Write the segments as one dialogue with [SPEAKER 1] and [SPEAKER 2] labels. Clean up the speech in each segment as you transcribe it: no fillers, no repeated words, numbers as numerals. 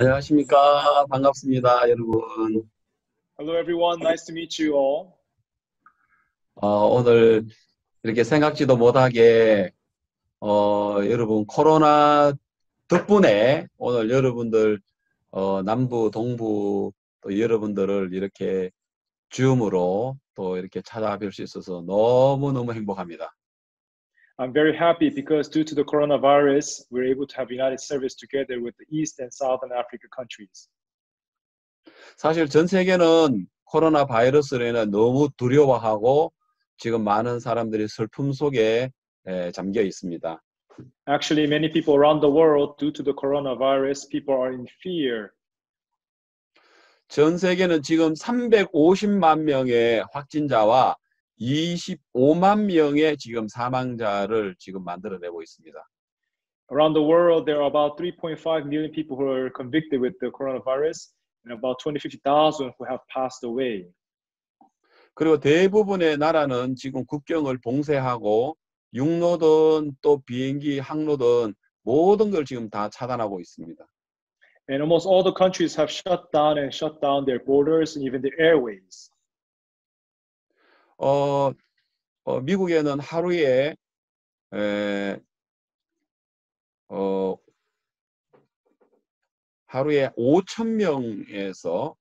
[SPEAKER 1] 안녕하십니까. 반갑습니다, 여러분.
[SPEAKER 2] Hello, everyone. Nice to meet you all.
[SPEAKER 1] 오늘 이렇게 생각지도 못하게, 여러분, 코로나 덕분에 오늘 여러분들, 남부, 동부, 또 여러분들을 이렇게 줌으로 또 이렇게 찾아뵐 수 있어서 너무너무 행복합니다.
[SPEAKER 2] I'm very happy because due to the coronavirus, we're able to have United Service together with the East and Southern Africa countries.
[SPEAKER 1] 사실 전 세계는 코로나 바이러스로 인해 너무 두려워하고 지금 많은 사람들이 슬픔 속에 잠겨 있습니다.
[SPEAKER 2] Actually, many people around the world, due to the coronavirus, people are in fear.
[SPEAKER 1] 전 세계는 지금 350만 명의 확진자와 25만 명의 지금 사망자를 지금 만들어내고 있습니다.
[SPEAKER 2] Around the world, there are about 3.5 million people who are convicted with the coronavirus and about 250,000 who have passed away.
[SPEAKER 1] 그리고 대부분의 나라는 지금 국경을 봉쇄하고 육로든 또 비행기, 항로든 모든 걸 지금 다 차단하고 있습니다.
[SPEAKER 2] And almost all the countries have shut down their borders and even their airways.
[SPEAKER 1] 미국에는 하루에 하루에 5천 명에서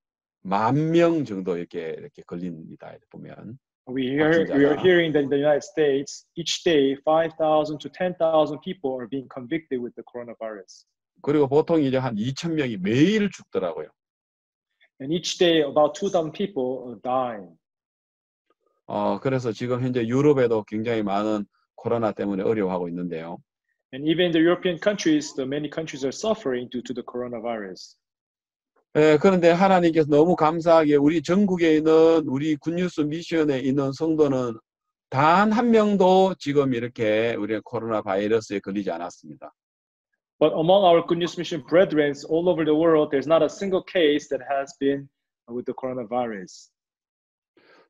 [SPEAKER 1] 10,000명 정도 이렇게 걸립니다. 보면
[SPEAKER 2] We are hearing that in the United States, each day 5,000 to 10,000 people are being convicted with the coronavirus.
[SPEAKER 1] 그리고 보통 이제 한 2,000명이 매일 죽더라고요.
[SPEAKER 2] And each day about 2,000 people are dying.
[SPEAKER 1] 그래서 지금 현재 유럽에도 굉장히 많은 코로나 때문에 어려워하고 있는데요.
[SPEAKER 2] And even in the European countries, many countries are suffering due to the coronavirus.
[SPEAKER 1] 그런데 하나님께서 너무 감사하게 우리 전국에 있는 우리 굿뉴스 미션에 있는 성도는 단 한 명도 지금 이렇게 우리 코로나 바이러스에 걸리지 않았습니다.
[SPEAKER 2] But among our Good News Mission brethren all over the world, there's not a single case that has been with the coronavirus.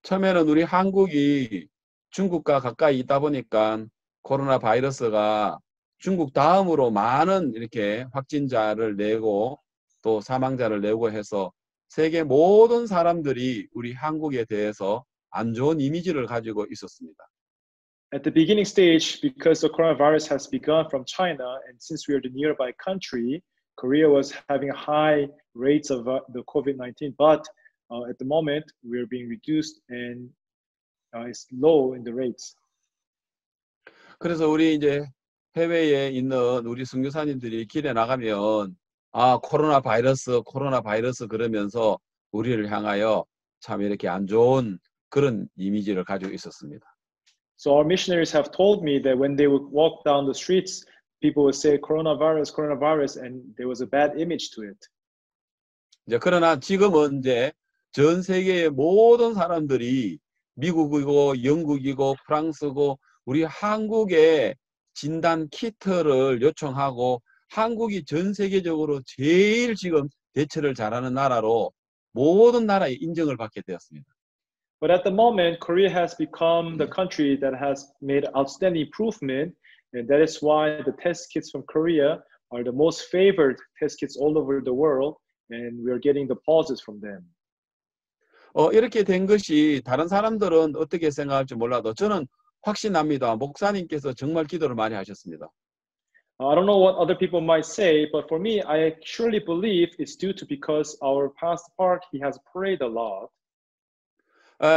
[SPEAKER 1] 처음에는 우리 한국이 중국과 가까이 있다 보니까 코로나 바이러스가 중국 다음으로 많은 이렇게 확진자를 내고 또 사망자를 내고 해서 세계 모든 사람들이 우리 한국에 대해서 안 좋은 이미지를 가지고 있었습니다.
[SPEAKER 2] At the beginning stage, because the coronavirus has begun from China, and since we are the nearby country, Korea was having high rates of the COVID-19, but at the moment, we are being reduced and it's low in the rates.
[SPEAKER 1] 그래서 우리 이제 해외에 있는 우리 선교사님들이 길에 나가면 코로나 바이러스 그러면서 우리를 향하여 참 이렇게 안 좋은 그런 이미지를 가지고 있었습니다.
[SPEAKER 2] So our missionaries have told me that when they would walk down the streets, people would say coronavirus, and there was a bad image to it.
[SPEAKER 1] 이제 그러나 지금은 이제 전 세계의 모든 사람들이 미국이고 영국이고 프랑스고 우리 한국에 진단 키트를 요청하고 한국이 전 세계적으로 제일 지금 대처를 잘하는 나라로 모든 나라의 인정을 받게 되었습니다.
[SPEAKER 2] But at the moment, Korea has become the country that has made outstanding improvement, and that is why the test kits from Korea are the most favored test kits all over the world, and we are getting the pauses from them.
[SPEAKER 1] 이렇게 된 것이 다른 사람들은 어떻게 생각할지 몰라도 저는 확신합니다. 목사님께서 정말 기도를 많이 하셨습니다.
[SPEAKER 2] I don't know what other people might say, but for me, I surely believe it's due to because our Pastor Park, he has prayed a lot.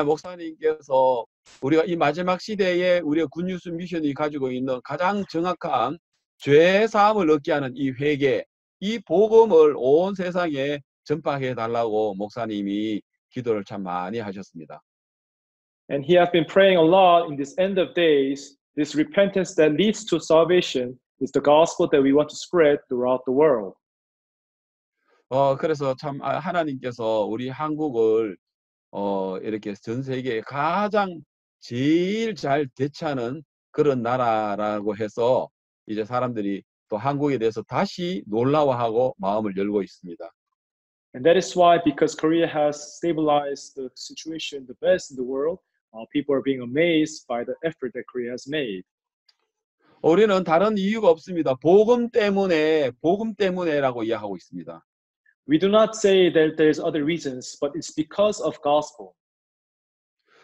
[SPEAKER 1] 목사님께서 우리가 이 마지막 시대에 우리가 굿뉴스 미션이 가지고 있는 가장 정확한 죄 사함을 얻게 하는 이 회개, 이 복음을 온 세상에 전파해 달라고 목사님이 기도를 참 많이 하셨습니다.
[SPEAKER 2] And he has been praying a lot in this end of days. This repentance that leads to salvation is the gospel that we want to spread throughout the world.
[SPEAKER 1] 그래서 참 하나님께서 우리 한국을 이렇게 전 세계에 가장 제일 잘 대처하는 그런 나라라고 해서 이제 사람들이 또 한국에 대해서 다시 놀라워하고 마음을 열고 있습니다.
[SPEAKER 2] And that is why, because Korea has stabilized the situation the best in the world, people are being amazed by the effort that Korea has made.
[SPEAKER 1] 우리는 다른 이유가 없습니다. 복음 때문에라고 이야기하고 있습니다.
[SPEAKER 2] We do not say that there's other reasons, but it's because of gospel.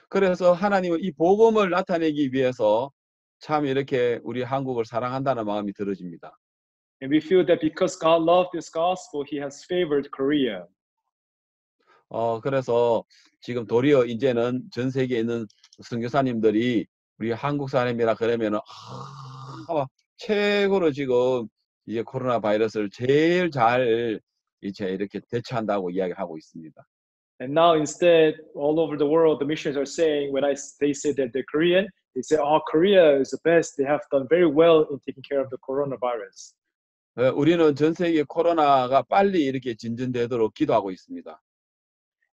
[SPEAKER 1] 그래서 하나님은 이 복음을 나타내기 위해서 참 이렇게 우리 한국을 사랑한다는 마음이 들어집니다.
[SPEAKER 2] And we feel that because God loved this gospel, he has favored Korea.
[SPEAKER 1] 그래서 지금 도리어 이제는 전 세계에 있는 선교사님들이 우리 한국 사람이라 그러면은 최고로 지금 이제 코로나 바이러스를 제일 잘 이제 이렇게 대처한다고 이야기하고 있습니다.
[SPEAKER 2] And now instead, all over the world, the missionaries are saying, they say that they're Korean, they say, oh, Korea is the best. They have done very well in taking care of the coronavirus.
[SPEAKER 1] 우리는 전 세계 코로나가 빨리 이렇게 진전되도록 기도하고 있습니다.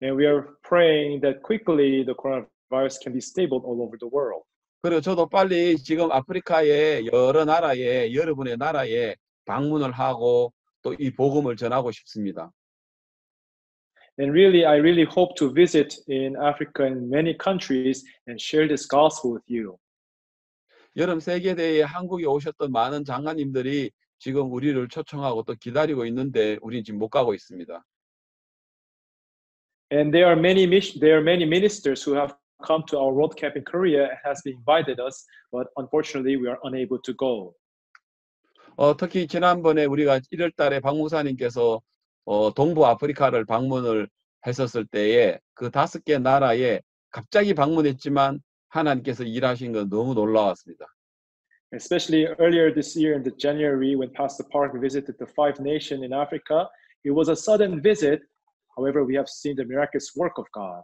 [SPEAKER 2] And we are praying that quickly the coronavirus can be stable all over the world.
[SPEAKER 1] 그리고 저도 빨리 지금 아프리카의 여러 나라에 여러분의 나라에 방문을 하고 또 이 복음을 전하고 싶습니다.
[SPEAKER 2] And really, I really hope to visit in Africa and many countries and share this gospel with you.
[SPEAKER 1] 여름 세계대회에 한국에 오셨던 많은 장관님들이 지금 우리를 초청하고 또 기다리고 있는데 우리는 지금 못 가고 있습니다.
[SPEAKER 2] And there are many ministers who have come to our World Camp in Korea and has been invited us, but unfortunately we are unable to go.
[SPEAKER 1] 특히 지난번에 우리가 1월 달에 박 목사님께서 동부 아프리카를 방문을 했었을 때에 그 5개 나라에 갑자기 방문했지만 하나님께서 일하신 건 너무 놀라웠습니다.
[SPEAKER 2] Especially earlier this year in the January when Pastor Park visited the 5 nations in Africa, it was a sudden visit. However, we have seen the miraculous work of God.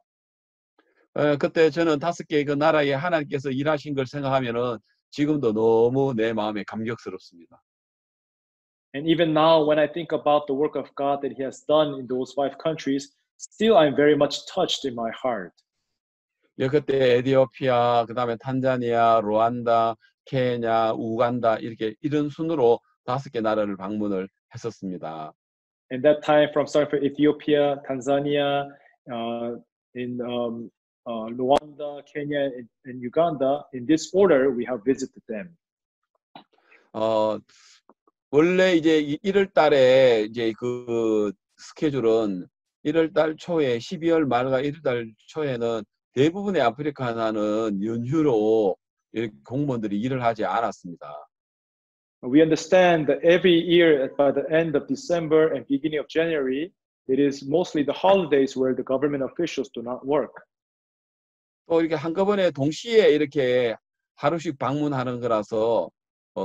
[SPEAKER 1] 그때 저는 5개 그 나라에 하나님께서 일하신 걸 생각하면은 지금도 너무 내 마음에 감격스럽습니다.
[SPEAKER 2] And even now, when I think about the work of God that He has done in those 5 countries, still I'm very much touched in my heart.
[SPEAKER 1] 그때 에티오피아, 그다음에 탄자니아, 루안다, 케냐, 우간다 이런 순으로 5개 나라를 방문을 했었습니다.
[SPEAKER 2] And that time, starting from Ethiopia, Tanzania, in Rwanda, Kenya, and Uganda, in this order, we have visited them.
[SPEAKER 1] 원래 이제 1월 달에 이제 그 스케줄은 1월 달 초에 12월 말과 1월 달 초에는 대부분의 아프리카나는 연휴로 공무원들이 일을 하지 않았습니다.
[SPEAKER 2] We understand that every year by the end of December and beginning of January, it is mostly the holidays where the government officials do not work.
[SPEAKER 1] 또 이렇게 한꺼번에 동시에 이렇게 하루씩 방문하는 거라서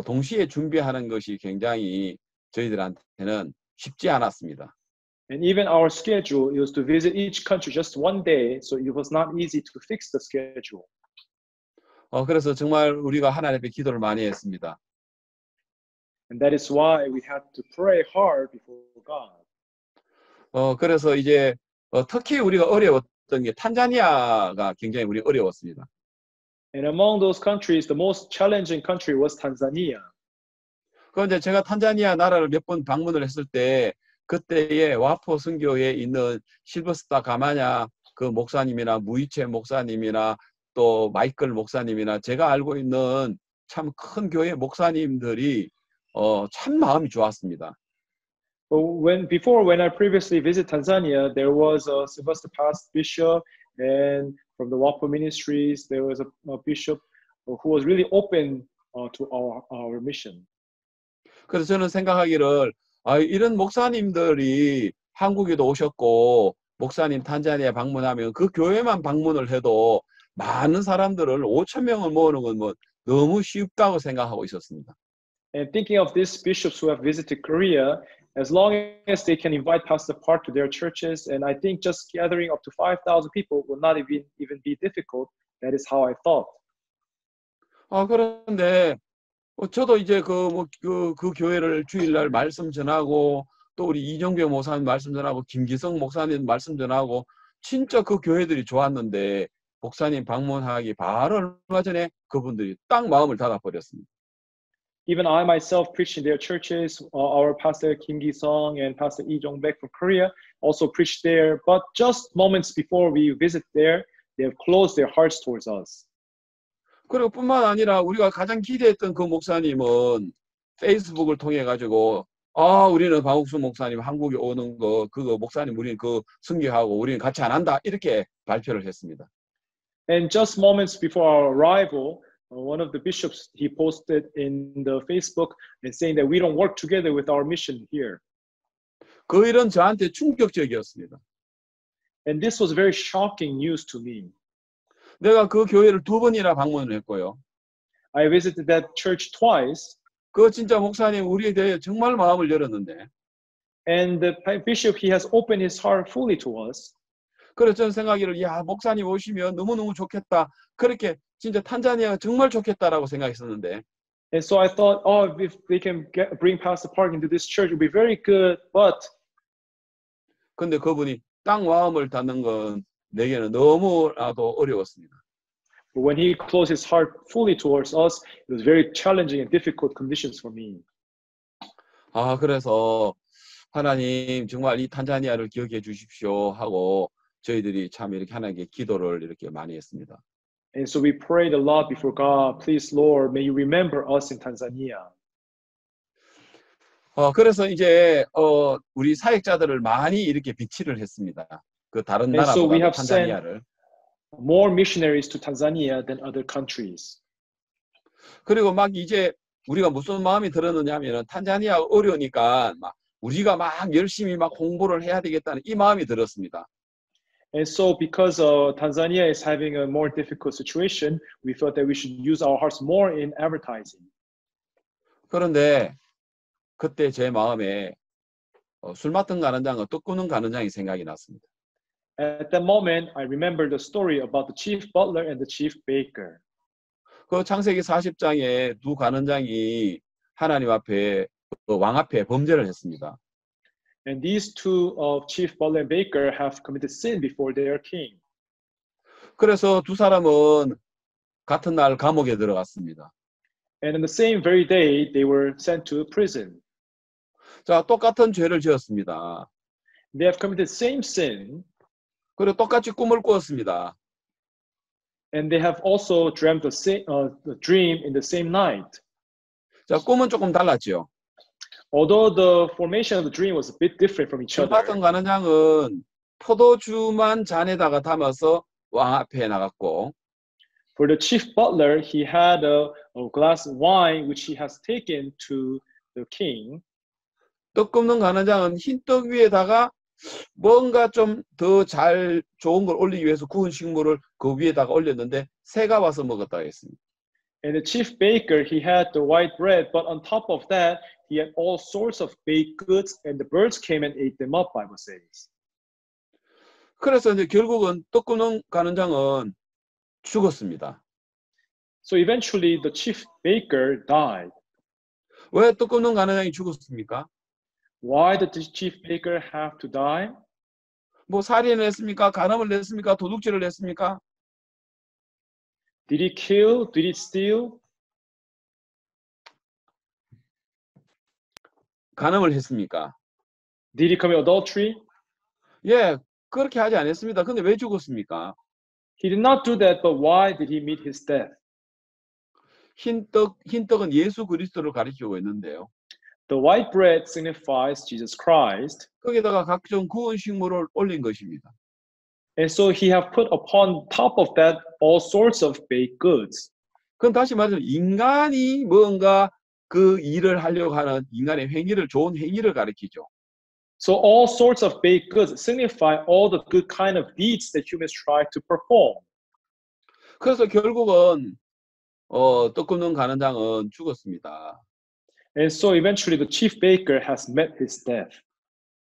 [SPEAKER 1] 동시에 준비하는 것이 굉장히 저희들한테는 쉽지 않았습니다.
[SPEAKER 2] And even our schedule was to visit each country just one day, so it was not easy to fix the schedule.
[SPEAKER 1] 그래서 정말 우리가 하나님 앞에 기도를 많이 했습니다.
[SPEAKER 2] And that is why we had to pray hard before God.
[SPEAKER 1] 그래서 이제 특히 우리가 어려웠던 게 탄자니아가 굉장히 우리 어려웠습니다.
[SPEAKER 2] And among those countries, the most challenging country was Tanzania.
[SPEAKER 1] 그런데 제가 탄자니아 나라를 몇 번 방문을 했을 때 그때에 와포 선교회에 있는 실버스타 가마냐 그 목사님이나 무이체 목사님이나 또 마이클 목사님이나 제가 알고 있는 참 큰 교회 목사님들이 참 마음이 좋았습니다.
[SPEAKER 2] But when I previously visited Tanzania, there was a Sylvester Past bishop, and from the WAPO ministries, there was a bishop who was really open to our mission.
[SPEAKER 1] 그래서 저는 생각하기를 이런 목사님들이 한국에도 오셨고 목사님 탄자니아 방문하면 그 교회만 방문을 해도 많은 사람들을 5,000명을 모으는 건 뭐 너무 쉽다고 생각하고 있었습니다.
[SPEAKER 2] And thinking of these bishops who have visited Korea, as long as they can invite Pastor Park to their churches, and I think just gathering up to 5,000 people will not even be difficult. That is how I thought.
[SPEAKER 1] 그런데 저도 이제 그 교회를 주일날 말씀 전하고 또 우리 이정병 목사님 말씀 전하고 김기성 목사님 말씀 전하고 진짜 그 교회들이 좋았는데 목사님 방문하기 바로 얼마 전에 그분들이 딱 마음을 닫아버렸습니다.
[SPEAKER 2] Even I myself preached in their churches. Our pastor Kim Gi-sung and Pastor Lee Jong-baek from Korea also preached there. But just moments before we visit there, they have closed their hearts towards us.
[SPEAKER 1] 그리고 뿐만 아니라 우리가 가장 기대했던 그 목사님은 페이스북을 통해 가지고 우리는 박옥수 목사님 한국에 오는 거, 그거 목사님 우리는 그 승계하고 우리는 같이 안 한다. 이렇게 발표를 했습니다.
[SPEAKER 2] And just moments before our arrival, one of the bishops, he posted in the Facebook and saying that we don't work together with our mission here.
[SPEAKER 1] 그 일은 저한테 충격적이었습니다.
[SPEAKER 2] And this was very shocking news to me.
[SPEAKER 1] 내가 그 교회를 2번이나 방문을 했고요.
[SPEAKER 2] I visited that church twice.
[SPEAKER 1] 그 진짜 목사님 우리에 대해 정말 마음을 열었는데.
[SPEAKER 2] And the bishop, he has opened his heart fully to us.
[SPEAKER 1] 그래서 저는 생각하기를 목사님 오시면 너무너무 좋겠다. 그렇게 진짜 탄자니아가 정말 좋겠다라고 생각했었는데.
[SPEAKER 2] And so I thought, if they can bring Pastor Park into this church, it would be very good. But
[SPEAKER 1] 근데 그분이 땅 마음을 닫는 건 내게는 너무나도 어려웠습니다.
[SPEAKER 2] But when he closed his heart fully towards us, it was very challenging and difficult conditions for me.
[SPEAKER 1] 그래서 하나님 정말 이 탄자니아를 기억해 주십시오 하고 저희들이 참 이렇게 하나님께 기도를 이렇게 많이 했습니다.
[SPEAKER 2] And so we prayed a lot before God. Please, Lord, may you remember us in Tanzania.
[SPEAKER 1] 그래서 이제 우리 사역자들을 많이 이렇게 비치를 했습니다. 그 다른
[SPEAKER 2] And so we
[SPEAKER 1] 나라보다
[SPEAKER 2] have sent
[SPEAKER 1] 탄자니아를.
[SPEAKER 2] more missionaries to Tanzania than other countries.
[SPEAKER 1] 그리고 막 이제 우리가 무슨 마음이 들었느냐면은 탄자니아 어려우니까 막 우리가 막 열심히 막 홍보를 해야 되겠다는 이 마음이 들었습니다.
[SPEAKER 2] And so because Tanzania is having a more difficult situation, we thought that we should use our hearts more in advertising.
[SPEAKER 1] 그런데 그때 제 마음에 술 맡은 가는장과 떡 굽는 가는장이 생각이 났습니다.
[SPEAKER 2] At that moment, I remember the story about the chief butler and the chief baker.
[SPEAKER 1] 그 창세기 40장에 두 가는장이 하나님 앞에 왕 앞에 범죄를 했습니다.
[SPEAKER 2] And these two chief butler and baker have committed sin before their king.
[SPEAKER 1] 그래서 두 사람은 같은 날 감옥에 들어갔습니다.
[SPEAKER 2] And on the same very day, they were sent to prison.
[SPEAKER 1] 자, 똑같은 죄를 지었습니다.
[SPEAKER 2] They have committed same sin.
[SPEAKER 1] 그리고 똑같이 꿈을 꾸었습니다.
[SPEAKER 2] And they have also dreamt the dream in the same night.
[SPEAKER 1] 자, 꿈은 조금 달랐죠.
[SPEAKER 2] Although the formation of the dream was a bit different from each
[SPEAKER 1] 술
[SPEAKER 2] other.
[SPEAKER 1] 맡은 가는장은 포도주만 잔에다가 담아서 왕 앞에 나갔고,
[SPEAKER 2] For the chief butler, he had a glass of wine which he has taken to the king.
[SPEAKER 1] 떡 굽는 가는장은 흰떡 위에다가 뭔가 좀 더 잘 좋은 걸 올리기 위해서 구운 식물을 그 위에다가 올렸는데 새가 와서 먹었다 했습니다.
[SPEAKER 2] And the chief baker, he had the white bread, but on top of that, he had all sorts of baked goods, and the birds came and ate them up, Bible says.
[SPEAKER 1] 그래서 이제 결국은 떡 굽는 가는장은 죽었습니다.
[SPEAKER 2] So eventually, the chief baker died.
[SPEAKER 1] 왜 떡 굽는 가는장이 죽었습니까?
[SPEAKER 2] Why did the chief baker have to die?
[SPEAKER 1] 뭐 살인을 했습니까? 간음을 했습니까? 도둑질을 했습니까?
[SPEAKER 2] Did he kill? Did he steal?
[SPEAKER 1] 간음을 했습니까?
[SPEAKER 2] Did he commit adultery?
[SPEAKER 1] 예, 그렇게 하지 않았습니다. 근데 왜 죽었습니까?
[SPEAKER 2] He did not do that, but why did he meet his death?
[SPEAKER 1] 흰떡은 예수 그리스도를 가리키고 있는데요.
[SPEAKER 2] The white bread signifies Jesus Christ.
[SPEAKER 1] 거기다가 각종 구운 식물을 올린 것입니다.
[SPEAKER 2] And so he have put upon top of that all sorts of baked goods.
[SPEAKER 1] 그럼 다시 말해서 인간이 뭔가 그 일을 하려고 하는 인간의 행위를 좋은 행위를 가리키죠.
[SPEAKER 2] So all sorts of baked goods signify all the good kind of deeds that humans try to perform.
[SPEAKER 1] 그래서 결국은 떡 굽는 가는장은 죽었습니다.
[SPEAKER 2] And so eventually the chief baker has met his death.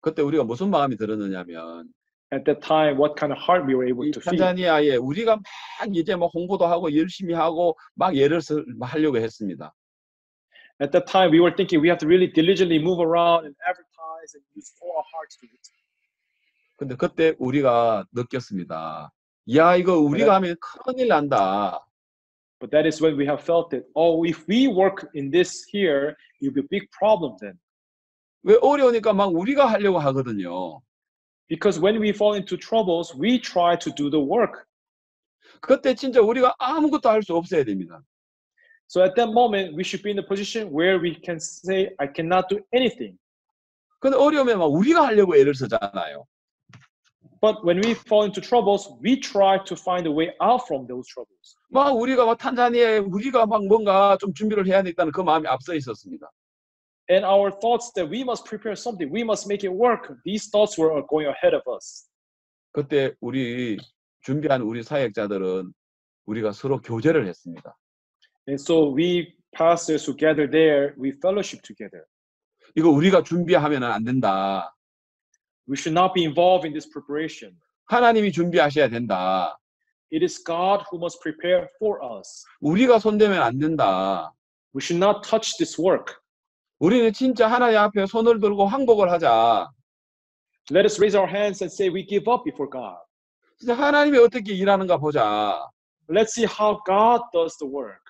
[SPEAKER 1] 그때 우리가 무슨 마음이 들었느냐면
[SPEAKER 2] At that time, what kind of heart we were able
[SPEAKER 1] 이
[SPEAKER 2] to feel.
[SPEAKER 1] 탄자니아에 우리가 막 이제 막 홍보도 하고 열심히 하고 막 예를 하려고 했습니다.
[SPEAKER 2] At that time, we were thinking we have to really diligently move around and advertise and use all our hearts to it.
[SPEAKER 1] 근데 그때 우리가 느꼈습니다. 야, 이거 우리가 하면 큰일 난다.
[SPEAKER 2] But that is when we have felt it. Oh, if we work in this here, it will be a big problem then.
[SPEAKER 1] 왜 어려우니까 막 우리가 하려고 하거든요.
[SPEAKER 2] Because when we fall into troubles, we try to do the work.
[SPEAKER 1] 그때 진짜 우리가 아무것도 할 수 없어야 됩니다.
[SPEAKER 2] So at that moment, we should be in a position where we can say, I cannot do anything.
[SPEAKER 1] 근데 어려우면 막 우리가 하려고 애를 쓰잖아요.
[SPEAKER 2] But when we fall into troubles, we try to find a way out from those troubles.
[SPEAKER 1] 막 우리가 막 탄자니아에 우리가 막 뭔가 좀 준비를 해야 되겠다는 그 마음이 앞서 있었습니다.
[SPEAKER 2] And our thoughts that we must prepare something, we must make it work, these thoughts were going ahead of us.
[SPEAKER 1] 그때 우리 준비한 우리 사역자들은 우리가 서로 교제를 했습니다.
[SPEAKER 2] And so we pastors who gathered there, we fellowship together.
[SPEAKER 1] 이거 우리가 준비하면 안 된다.
[SPEAKER 2] We should not be involved in this preparation.
[SPEAKER 1] 하나님이 준비하셔야 된다.
[SPEAKER 2] It is God who must prepare for us.
[SPEAKER 1] 우리가 손대면 안 된다.
[SPEAKER 2] We should not touch this work.
[SPEAKER 1] 우리는 진짜 하나님 앞에 손을 들고 항복을 하자.
[SPEAKER 2] Let us raise our hands and say we give up before God.
[SPEAKER 1] 진짜 하나님이 어떻게 일하는가 보자.
[SPEAKER 2] Let's see how God does the work.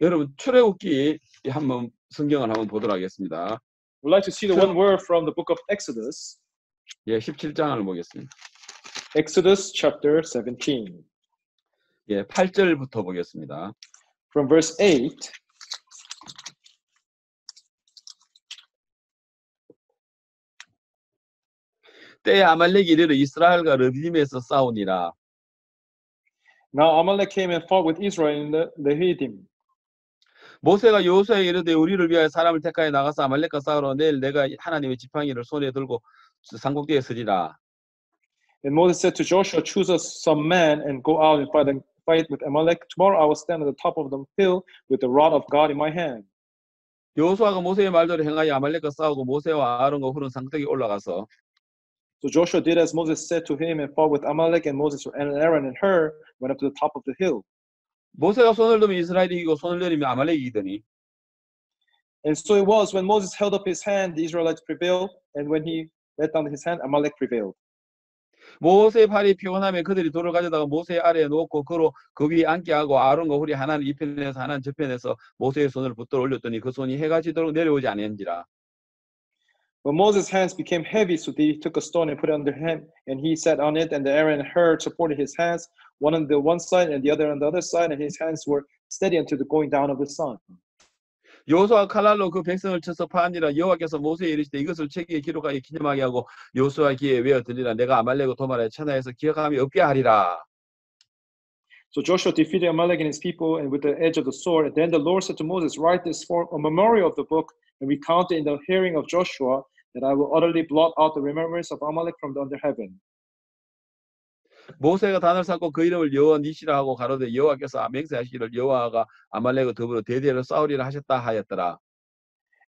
[SPEAKER 1] 여러분 출애굽기 한번 성경을 한번 보도록 하겠습니다.
[SPEAKER 2] We'd like to see the one word from the book of Exodus.
[SPEAKER 1] 예, 17장을 보겠습니다.
[SPEAKER 2] Exodus chapter 17.
[SPEAKER 1] 예, 8절부터 보겠습니다.
[SPEAKER 2] From verse 8.
[SPEAKER 1] 때에 아말렉이 이르러 이스라엘과 르비딤에서 싸우니라.
[SPEAKER 2] Now Amalek came and fought with Israel in the Refidim.
[SPEAKER 1] 모세가 여호수아에게 이르되 우리를 위하여 사람을 택하여 나가서 아말렉과 싸우러 내일 내가 하나님의 지팡이를 손에 들고 산꼭대에 서리라.
[SPEAKER 2] And Moses said to Joshua, choose us some men and go out and fight with Amalek. Tomorrow I will stand at the top of the hill with the rod of God in my hand.
[SPEAKER 1] 여호수아가 모세의 말대로 행하여 아말렉과 싸우고 모세와 아론과 훌은 산꼭대기에 올라가서
[SPEAKER 2] So Joshua did as Moses said to him and fought with Amalek, and Moses and Aaron and Hur went up to the top of the hill.
[SPEAKER 1] 모세가 손을 들면 이스라엘이 이기고 손을 내리면 아말렉이 이기더니
[SPEAKER 2] And so it was when Moses held up his hand, the Israelites prevailed, and when he let down his hand, Amalek prevailed.
[SPEAKER 1] 모세의 팔이 피곤하면 그들이 돌을 가져다가 모세의 아래에 놓고 그로 그 위에 앉게 하고 아론과 훌이 하나는 이 편에서 하나는 저 편에서 모세의 손을 붙들어 올렸더니 그 손이 해가 지도록 내려오지 아니한지라.
[SPEAKER 2] But Moses' hands became heavy, so they took a stone and put it under him, and he sat on it, and Aaron and Hur supported his hands, one on the one side and the other on the other side, and his hands were steady until the going down of the sun.
[SPEAKER 1] 여호수아가 칼날로 그 백성을 쳐서 파하니라. 여호와께서 모세에 이르시되 이것을 책에 기록하여 기념하게 하고 여호수아 귀에 외어 들리라. 내가 아말렉을 도말하여 천하에서 기억함이 없게 하리라.
[SPEAKER 2] So Joshua defeated Amalek and his people, and with the edge of the sword. And then the Lord said to Moses, write this for a memorial of the book, and recount it in the hearing of Joshua, that I will utterly blot out the remembrance of Amalek from under heaven.
[SPEAKER 1] 모세가 단을 쌓고 그 이름을 여호와 니시라 하고 가로되 여호와께서 맹세하시기를 여호와가 아말렉과 더불어 대대로 싸우리라 하셨다 하였더라.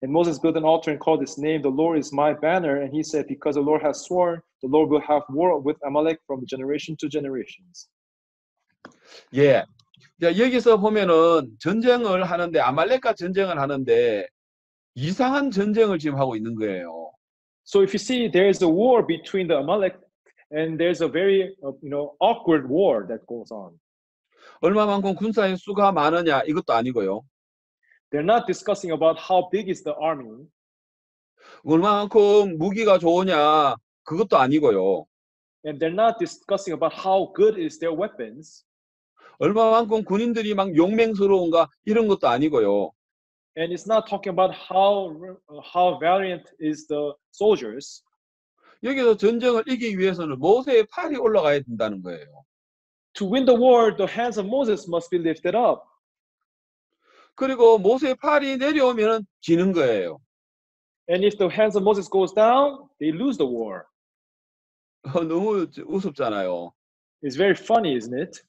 [SPEAKER 2] And Moses built an altar and called its name, the Lord is my banner. And he said, because the Lord has sworn, the Lord will have war with Amalek from generation to generations.
[SPEAKER 1] 예, 자, 여기서 보면은 전쟁을 하는데 아말렉과 전쟁을 하는데 이상한 전쟁을 지금 하고 있는 거예요.
[SPEAKER 2] So if you see, there is a war between the Amalek, and there's a very awkward war that goes on.
[SPEAKER 1] 얼마만큼 군사의 수가 많으냐 이것도 아니고요.
[SPEAKER 2] They're not discussing about how big is the army.
[SPEAKER 1] 얼마만큼 무기가 좋으냐 그것도 아니고요.
[SPEAKER 2] And they're not discussing about how good is their weapons.
[SPEAKER 1] 얼마만큼 군인들이 막 용맹스러운가 이런 것도 아니고요.
[SPEAKER 2] And it's not talking about how valiant is the soldiers.
[SPEAKER 1] 여기서 전쟁을 이기기 위해서는 모세의 팔이 올라가야 된다는 거예요.
[SPEAKER 2] To win the war, the hands of Moses must be lifted up.
[SPEAKER 1] 그리고 모세의 팔이 내려오면 지는 거예요.
[SPEAKER 2] And if the hands of Moses goes down, they lose the war.
[SPEAKER 1] 너무 우습잖아요.
[SPEAKER 2] It's very funny, isn't it?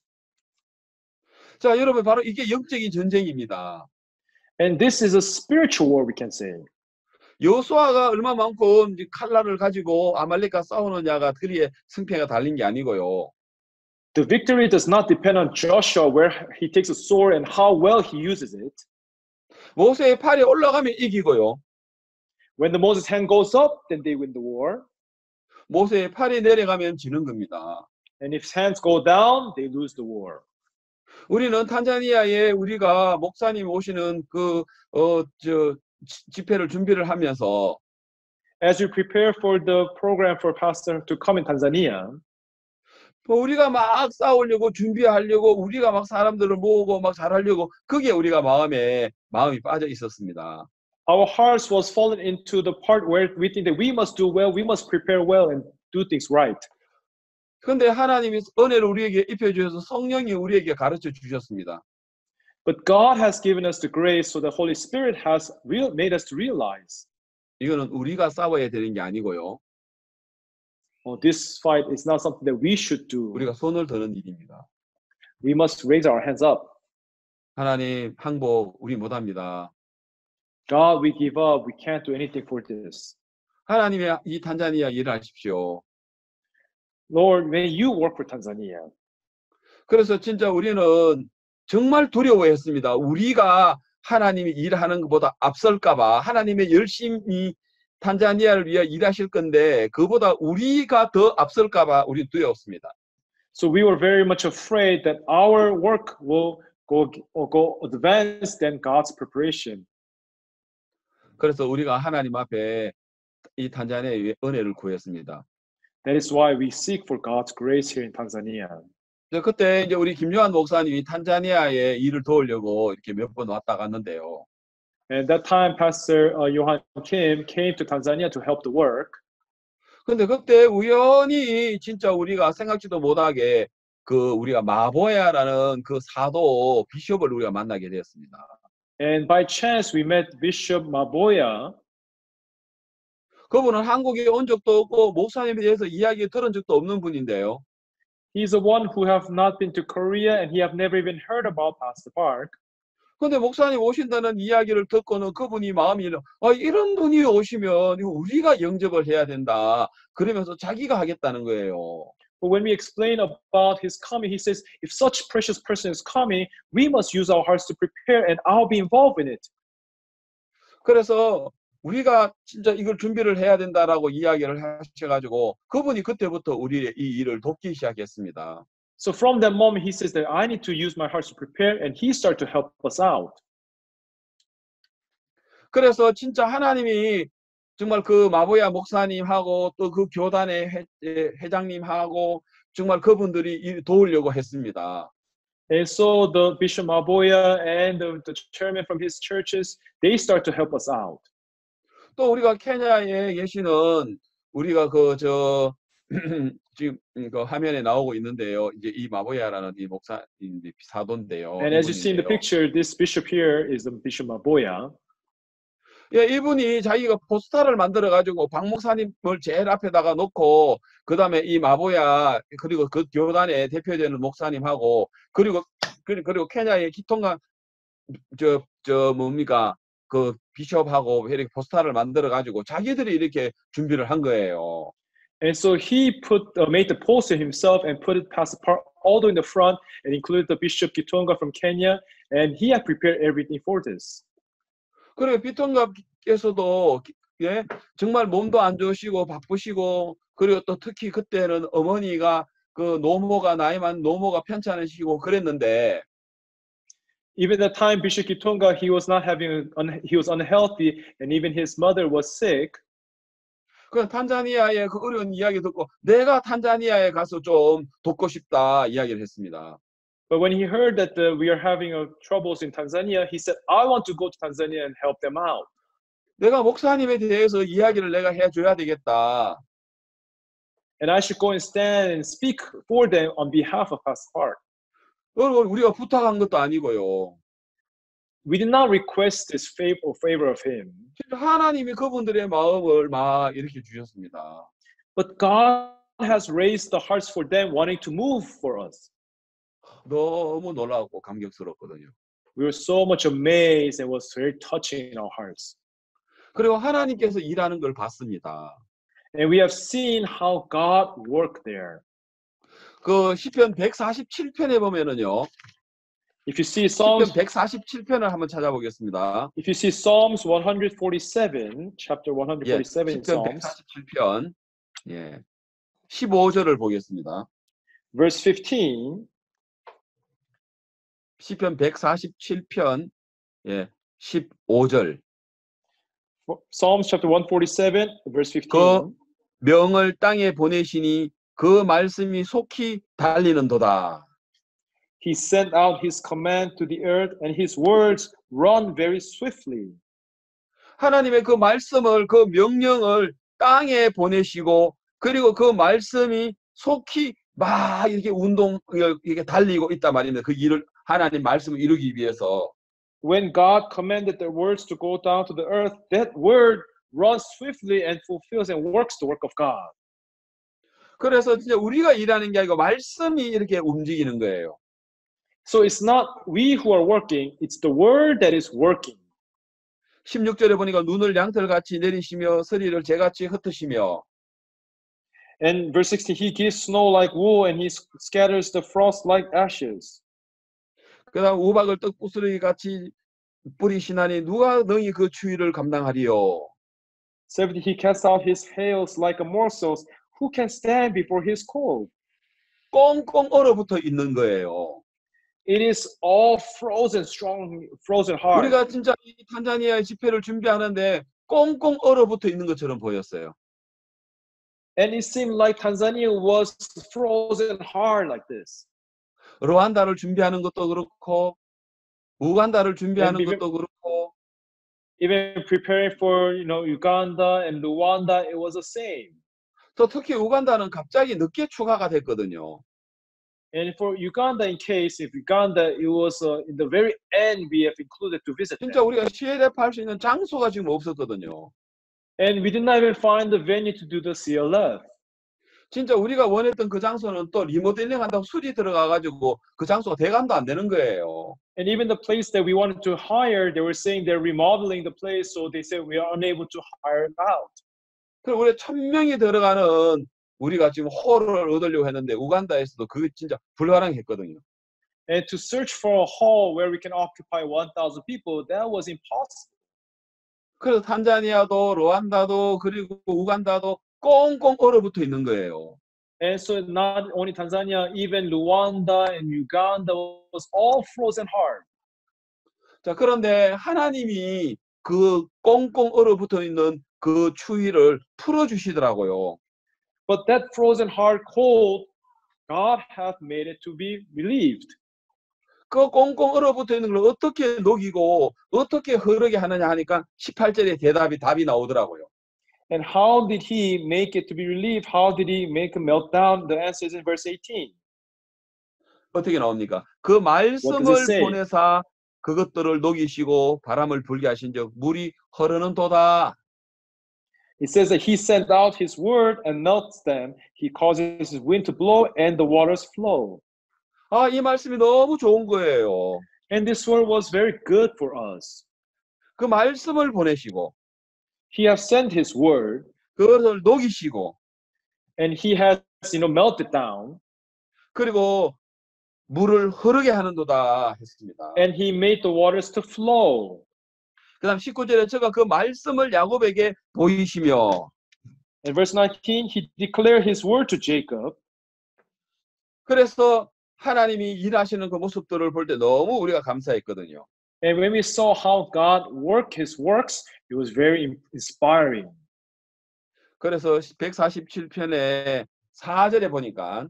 [SPEAKER 1] 자, 여러분 바로 이게 영적인 전쟁입니다.
[SPEAKER 2] And this is a spiritual war, we can say.
[SPEAKER 1] 여호수아가 얼마만큼 칼날을 가지고 아말렉과 싸우느냐가 그리의 승패가 달린 게 아니고요.
[SPEAKER 2] The victory does not depend on Joshua, where he takes a sword and how well he uses it.
[SPEAKER 1] 모세의 팔이 올라가면 이기고요.
[SPEAKER 2] When the Moses hand goes up, then they win the war.
[SPEAKER 1] 모세의 팔이 내려가면 지는 겁니다.
[SPEAKER 2] And if hands go down, they lose the war.
[SPEAKER 1] 우리는 탄자니아에 우리가 목사님 오시는 집회를 준비를 하면서
[SPEAKER 2] As we prepare for the program for pastor to come in Tanzania,
[SPEAKER 1] 우리가 막 싸우려고 준비하려고 우리가 막 사람들을 모으고 막 잘하려고 그게 우리가 마음이 빠져 있었습니다.
[SPEAKER 2] our hearts was fallen into the part where we think that we must do well, we must prepare well and do things right.
[SPEAKER 1] 근데 하나님이 은혜를 우리에게 입혀주셔서 성령이 우리에게 가르쳐 주셨습니다.
[SPEAKER 2] But God has given us the grace, so the Holy Spirit has made us to realize.
[SPEAKER 1] 이거는 우리가 싸워야 되는 게 아니고요.
[SPEAKER 2] This fight is not something that we should do.
[SPEAKER 1] 우리가 손을 드는 일입니다.
[SPEAKER 2] We must raise our hands up.
[SPEAKER 1] 하나님 항복 우리 못합니다.
[SPEAKER 2] God, we give up. We can't do anything for this.
[SPEAKER 1] 하나님의 이 탄자니아 일을 하십시오.
[SPEAKER 2] Lord, may you work for Tanzania.
[SPEAKER 1] 그래서 진짜 우리는 정말 두려워했습니다. 우리가 하나님이 일하는 것보다 앞설까봐 하나님의 열심히 탄자니아를 위해 일하실 건데 그보다 우리가 더 앞설까봐 우리 두려웠습니다.
[SPEAKER 2] So we were very much afraid that our work will go advanced than God's preparation.
[SPEAKER 1] 그래서 우리가 하나님 앞에 이 탄자니아의 은혜를 구했습니다.
[SPEAKER 2] That is why we seek for God's grace here in Tanzania.
[SPEAKER 1] 그때 이제 우리 김요한 목사님이 탄자니아에 일을 도우려고 이렇게 몇 번 왔다 갔는데요.
[SPEAKER 2] And that time, Pastor Johan Kim came to Tanzania to help the work.
[SPEAKER 1] 근데 그때 우연히 진짜 우리가 생각지도 못하게 그 우리가 마보야라는 그 사도 비숍을 우리가 만나게 되었습니다.
[SPEAKER 2] And by chance, we met Bishop Maboya.
[SPEAKER 1] 그분은 한국에 온 적도 없고 목사님에 대해서 이야기 들은 적도 없는 분인데요.
[SPEAKER 2] He's the one who have not been to Korea and he have never even heard about Pastor Park.
[SPEAKER 1] 근데 목사님 오신다는 이야기를 듣고는 그분이 마음이 이런 분이 오시면 우리가 영접을 해야 된다. 그러면서 자기가 하겠다는 거예요.
[SPEAKER 2] But when we explain about his coming, he says, if such precious person is coming, we must use our hearts to prepare and I'll be involved in it.
[SPEAKER 1] 그래서 우리가 진짜 이걸 준비를 해야 된다라고 이야기를 하셔가지고 그분이 그때부터 우리의 이 일을 돕기 시작했습니다.
[SPEAKER 2] So from that moment, he says that I need to use my heart to prepare, and he started to help us out.
[SPEAKER 1] 그래서 진짜 하나님이 정말 그 마보야 목사님하고 또 그 교단의 회장님하고 정말 그분들이 도우려고 했습니다.
[SPEAKER 2] And so the Bishop Maboya and the chairman from his churches, they start to help us out.
[SPEAKER 1] 또 우리가 케냐에 계시는 우리가 지금 그 화면에 나오고 있는데요. 이제 이 마보야라는 이 목사 사도인데요.
[SPEAKER 2] And as you see in the picture, this bishop here is the Bishop Maboya.
[SPEAKER 1] 예, 이분이 자기가 포스터를 만들어 가지고 박 목사님을 제일 앞에다가 놓고 그다음에 이 마보야 그리고 그 교단의 대표되는 목사님하고 그리고 케냐의 기통강 뭡니까 그 비숍하고 이렇게 포스터를 만들어 가지고 자기들이 이렇게 준비를 한 거예요.
[SPEAKER 2] And so he made the poster himself and put it past the part all the way in the front and included the Bishop Kitonga from Kenya, and he had prepared everything for this.
[SPEAKER 1] 그리고 비통갑께서도 예, 정말 몸도 안 좋으시고 바쁘시고 그리고 또 특히 그때는 어머니가 그 나이 많은 노모가 편찮으시고 그랬는데
[SPEAKER 2] even that time Bishop Kitonga he was unhealthy and even his mother was sick.
[SPEAKER 1] 그 탄자니아의 그 어려운 이야기 듣고 내가 탄자니아에 가서 좀 돕고 싶다 이야기를 했습니다.
[SPEAKER 2] But when he heard that we are having troubles in Tanzania, he said, I want to go to Tanzania and help them out.
[SPEAKER 1] 내가 목사님에 대해서 이야기를 내가 해줘야 되겠다.
[SPEAKER 2] And I should go and stand and speak for them on behalf of Pastor Park.
[SPEAKER 1] 우리가 부탁한 것도 아니고요.
[SPEAKER 2] We did not request this favor of him.
[SPEAKER 1] 하나님이 그분들의 마음을 막 이렇게 주셨습니다.
[SPEAKER 2] But God has raised the hearts for them wanting to move for us.
[SPEAKER 1] 너무 놀라웠고 감격스럽거든요.
[SPEAKER 2] We were so much amazed and it was very touching in our hearts.
[SPEAKER 1] 그리고 하나님께서 일하는 걸 봤습니다.
[SPEAKER 2] And we have seen how God worked there.
[SPEAKER 1] 그 시편 147편에 보면은요.
[SPEAKER 2] If you see Psalms
[SPEAKER 1] 147편을 한번 찾아보겠습니다.
[SPEAKER 2] If you see Psalms 147, chapter 147 in Psalms.
[SPEAKER 1] 147편. 예. 15절을 보겠습니다.
[SPEAKER 2] Verse 15.
[SPEAKER 1] 시편 147편 예, 15절.
[SPEAKER 2] Psalms chapter 147 verse 15.
[SPEAKER 1] 그 명을 땅에 보내시니 그 말씀이 속히 달리는도다.
[SPEAKER 2] He sent out his command to the earth and his words run very swiftly.
[SPEAKER 1] 하나님의 그 말씀을, 그 명령을 땅에 보내시고, 그리고 그 말씀이 속히 막 이렇게 이렇게 달리고 있단 말입니다. 그 일을, 하나님 말씀을 이루기 위해서.
[SPEAKER 2] When God commanded the words to go down to the earth, that word runs swiftly and fulfills and works the work of God.
[SPEAKER 1] 그래서 진짜 우리가 일하는 게 아니고 말씀이 이렇게 움직이는 거예요.
[SPEAKER 2] So it's not we who are working, it's the word that is working.
[SPEAKER 1] 16절에 보니까 눈을 양털같이 내리시며 서리를 재같이 흩으시며.
[SPEAKER 2] And verse 16, he gives snow like wool and he scatters the frost like ashes.
[SPEAKER 1] 그다음 우박을 떡부스러기 같이 뿌리시나니 누가 능히 그 추위를 감당하리요.
[SPEAKER 2] 70, he casts out his hails like a morsels. Who can stand before his cold?
[SPEAKER 1] 꽁꽁 얼어붙어 있는 거예요.
[SPEAKER 2] It is all frozen, strong, frozen hard.
[SPEAKER 1] 우리가 진짜 이 탄자니아의 집회를 준비하는데 꽁꽁 얼어붙어 있는 것처럼 보였어요.
[SPEAKER 2] And it seemed like Tanzania was frozen hard like this.
[SPEAKER 1] 루안다를 준비하는 것도 그렇고, 우간다를 준비하는
[SPEAKER 2] And
[SPEAKER 1] 것도 그렇고,
[SPEAKER 2] even preparing for Uganda and Rwanda, it was the same.
[SPEAKER 1] 또 특히 우간다는 갑자기 늦게 추가가 됐거든요.
[SPEAKER 2] And for Uganda, in case if Uganda, it was in the very end we have included to visit.
[SPEAKER 1] 진짜 우리가 CLF 할 수 있는 장소가 지금 없었거든요.
[SPEAKER 2] And we did not even find the venue to do the CLF.
[SPEAKER 1] 진짜 우리가 원했던 그 장소는 또 리모델링 한다고 수리 들어가가지고 그 장소가 대관도 안 되는 거예요.
[SPEAKER 2] And even the place that we wanted to hire, they were saying they're remodeling the place, so they said we are unable to hire it out.
[SPEAKER 1] 그리고 우리 1,000명이 들어가는 우리가 지금 홀을 얻으려고 했는데 우간다에서도 그게 진짜 불가능했거든요.
[SPEAKER 2] And to search for a hall where we can occupy 1,000 people, that was impossible.
[SPEAKER 1] 그래서 탄자니아도 루안다도 그리고 우간다도 꽁꽁 얼어붙어 있는 거예요.
[SPEAKER 2] And so not only Tanzania, even Rwanda and Uganda was all frozen hard.
[SPEAKER 1] 자, 그런데 하나님이 그 꽁꽁 얼어붙어 있는 그 추위를 풀어주시더라고요.
[SPEAKER 2] But that frozen hard cold, God hath made it to be relieved.
[SPEAKER 1] 그 꽁꽁 얼어붙어 있는 걸 어떻게 녹이고 어떻게 흐르게 하느냐 하니까 18절에 답이 나오더라고요.
[SPEAKER 2] And how did he make it to be relieved? How did he make it melt down? The answer is in verse 18.
[SPEAKER 1] 어떻게 나옵니까? 그 말씀을 보내사 그것들을 녹이시고 바람을 불게 하신 즉 물이 흐르는 도다.
[SPEAKER 2] It says that he sent out his word and melts them. He causes his wind to blow and the waters flow.
[SPEAKER 1] 아, 이 말씀이 너무 좋은 거예요.
[SPEAKER 2] And this word was very good for us.
[SPEAKER 1] 그 말씀을 보내시고
[SPEAKER 2] He has sent his word
[SPEAKER 1] 그것을 녹이시고
[SPEAKER 2] and he has melted down.
[SPEAKER 1] 그리고 물을 흐르게 하는도다 했습니다.
[SPEAKER 2] And he made the waters to flow.
[SPEAKER 1] 그다음 19절에 저가 그 말씀을 야곱에게 보이시며
[SPEAKER 2] In verse 19, he declared his word to Jacob.
[SPEAKER 1] 그래서 하나님이 일하시는 그 모습들을 볼 때 너무 우리가 감사했거든요.
[SPEAKER 2] And when we saw how God worked his works, it was very inspiring.
[SPEAKER 1] 그래서 147편의 4절에 보니까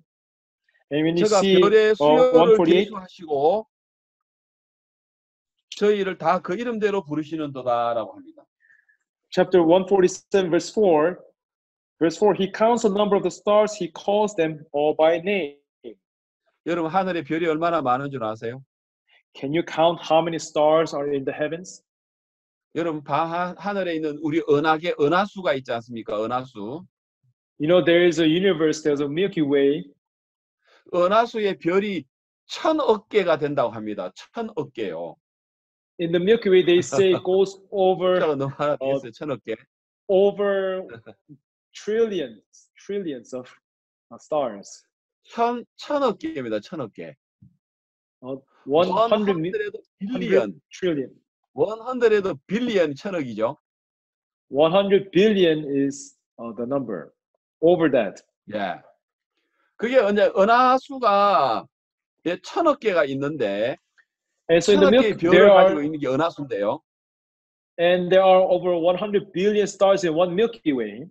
[SPEAKER 2] And when you
[SPEAKER 1] 저가
[SPEAKER 2] see
[SPEAKER 1] 별의 수요를
[SPEAKER 2] 148,
[SPEAKER 1] 계수하시고 저희를 다 그 이름대로 부르시는도다라고 합니다.
[SPEAKER 2] chapter 147, verse 4, he counts the number of the stars, he calls them all by name.
[SPEAKER 1] 여러분 하늘에 별이 얼마나 많은 줄 아세요?
[SPEAKER 2] Can you count how many stars are in the heavens?
[SPEAKER 1] 여러분 하늘에 있는 우리 은하수가 있지 않습니까? 은하수.
[SPEAKER 2] You know, there is a universe, there's a Milky Way.
[SPEAKER 1] 은하수의 별이 1,000억 개가 된다고 합니다. 1,000억 개요.
[SPEAKER 2] In the Milky Way, they say it goes over
[SPEAKER 1] 너무 하나 되겠어요. 1,000억 개.
[SPEAKER 2] over trillions of stars.
[SPEAKER 1] 1,000억 개입니다. 1,000억 개.
[SPEAKER 2] 100
[SPEAKER 1] 빌리언.
[SPEAKER 2] trillion.
[SPEAKER 1] 100에도 빌리언 1,000억이죠.
[SPEAKER 2] 100 billion is the number. Over that.
[SPEAKER 1] 예. 그게 이제 은하수가 1,000억 개가 있는데
[SPEAKER 2] And so in the
[SPEAKER 1] 1,000억 개의
[SPEAKER 2] Milky
[SPEAKER 1] 별을 가지고 있는 게 은하수인데요.
[SPEAKER 2] and there are over 100 billion stars in one Milky Way.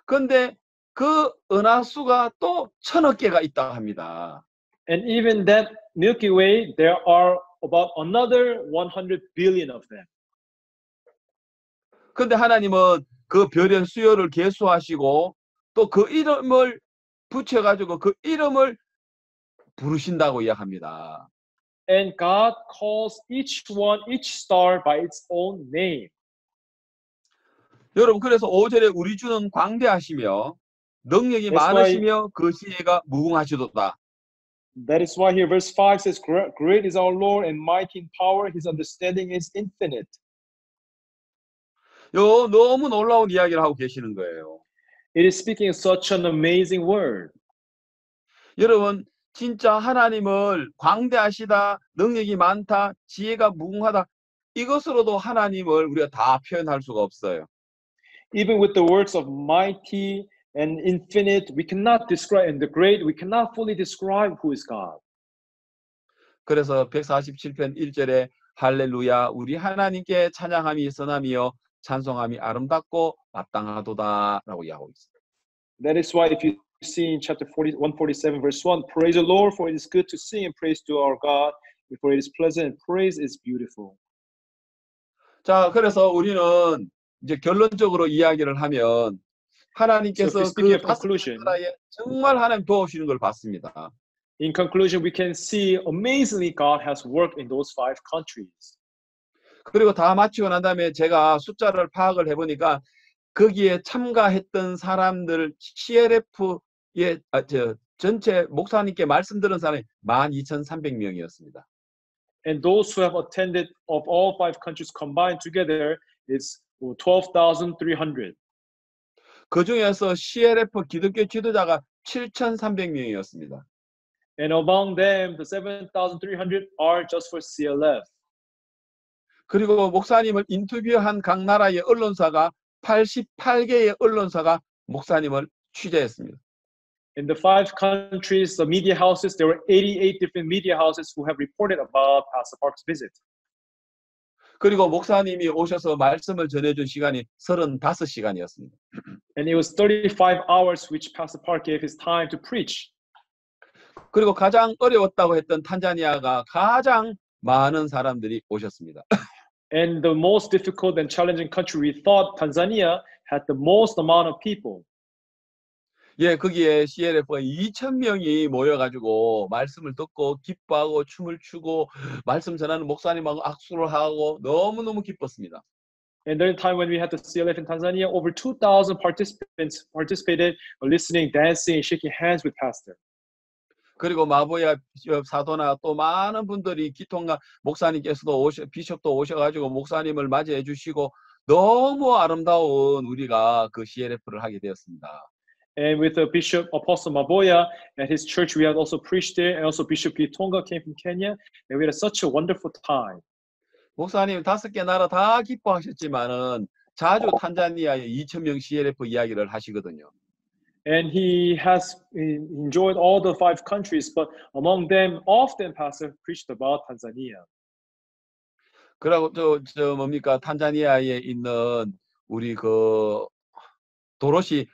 [SPEAKER 1] 근데 그 은하수가 또 1,000억 개가 있다고 합니다.
[SPEAKER 2] And even that Milky Way, there are about another 100 billion of them.
[SPEAKER 1] 근데 하나님은 그 별의 수요를 계수하시고 또 그 이름을 붙여가지고 그 이름을 부르신다고 이야기합니다.
[SPEAKER 2] And God calls each one, each star by its own name.
[SPEAKER 1] 여러분, 그래서 5절에 우리 주는 광대하시며 능력이
[SPEAKER 2] That's why
[SPEAKER 1] 많으시며 그 지혜가 무궁하시도다.
[SPEAKER 2] that is why here verse 5 says, Great is our Lord and mighty in power, his understanding is infinite.
[SPEAKER 1] 요 너무 놀라운 이야기를 하고 계시는 거예요.
[SPEAKER 2] It is speaking such an amazing word.
[SPEAKER 1] 여러분, 진짜 하나님을 광대하시다, 능력이 많다, 지혜가 무궁하다, 이것으로도 하나님을 우리가 다 표현할 수가 없어요.
[SPEAKER 2] Even with the words of mighty and infinite, we cannot describe, and the great, we cannot fully describe who is God.
[SPEAKER 1] 그래서 147편 1절에 할렐루야, 우리 하나님께 찬양함이 선하며 찬송함이 아름답고 마땅하도다라고 이야기하고 있어요.
[SPEAKER 2] That is why if you see in chapter 147 verse 1, praise the Lord, for it is good to sing and praise to our God, for it is pleasant and praise is beautiful.
[SPEAKER 1] 자, 그래서 우리는 이제 결론적으로 이야기를 하면 하나님께서
[SPEAKER 2] So speaking
[SPEAKER 1] 그
[SPEAKER 2] of
[SPEAKER 1] 다섯
[SPEAKER 2] conclusion,
[SPEAKER 1] 나라에 정말 하나님 도우시는 걸 봤습니다.
[SPEAKER 2] in conclusion, we can see amazingly God has worked in those 5 countries.
[SPEAKER 1] 그리고 다 마치고 난 다음에 제가 숫자를 파악을 해보니까 거기에 참가했던 사람들 CLF의 전체 목사님께 말씀 들은 사람이 12,300명이었습니다.
[SPEAKER 2] And those who have attended of all 5 countries combined together is 12,300.
[SPEAKER 1] 그 중에서 CLF 기독교 지도자가 7,300명이었습니다.
[SPEAKER 2] And among them, the 7,300 are just for CLF.
[SPEAKER 1] 그리고 목사님을 인터뷰한 각 나라의 언론사가 88개의 언론사가 목사님을 취재했습니다.
[SPEAKER 2] In the 5 countries, the media houses, there were 88 different media houses who have reported about Pastor Park's visit.
[SPEAKER 1] 그리고 목사님이 오셔서 말씀을 전해준 시간이 35시간이었습니다.
[SPEAKER 2] And it was 35 hours which Pastor Park gave his time to preach.
[SPEAKER 1] 그리고 가장 어려웠다고 했던 탄자니아가 가장 많은 사람들이 오셨습니다.
[SPEAKER 2] And the most difficult and challenging country, we thought Tanzania had the most amount of people.
[SPEAKER 1] 예, 거기에 CLF가 2,000명이 모여가지고 말씀을 듣고 기뻐하고 춤을 추고 말씀 전하는 목사님하고 악수를 하고 너무너무 기뻤습니다.
[SPEAKER 2] And during the time when we had the CLF in Tanzania, over 2,000 participants participated, listening, dancing, and shaking hands with Pastor.
[SPEAKER 1] 그리고 마보야 사도나 또 많은 분들이 기통가 목사님께서도 비숍도 오셔가지고 목사님을 맞이해 주시고 너무 아름다운 우리가 그 CLF를 하게 되었습니다.
[SPEAKER 2] And with the Bishop Apostle Maboya at his church, we had also preached there, and also Bishop Gitonga came from Kenya, and we had such a wonderful time.
[SPEAKER 1] 목사님 5개 나라 다 기뻐하셨지만은 자주 탄자니아의 2,000명 CLF 이야기를 하시거든요.
[SPEAKER 2] And he has enjoyed all the 5 countries, but among them, often Pastor preached about Tanzania.
[SPEAKER 1] 그리고 뭡니까 탄자니아에 있는 우리 그 도로시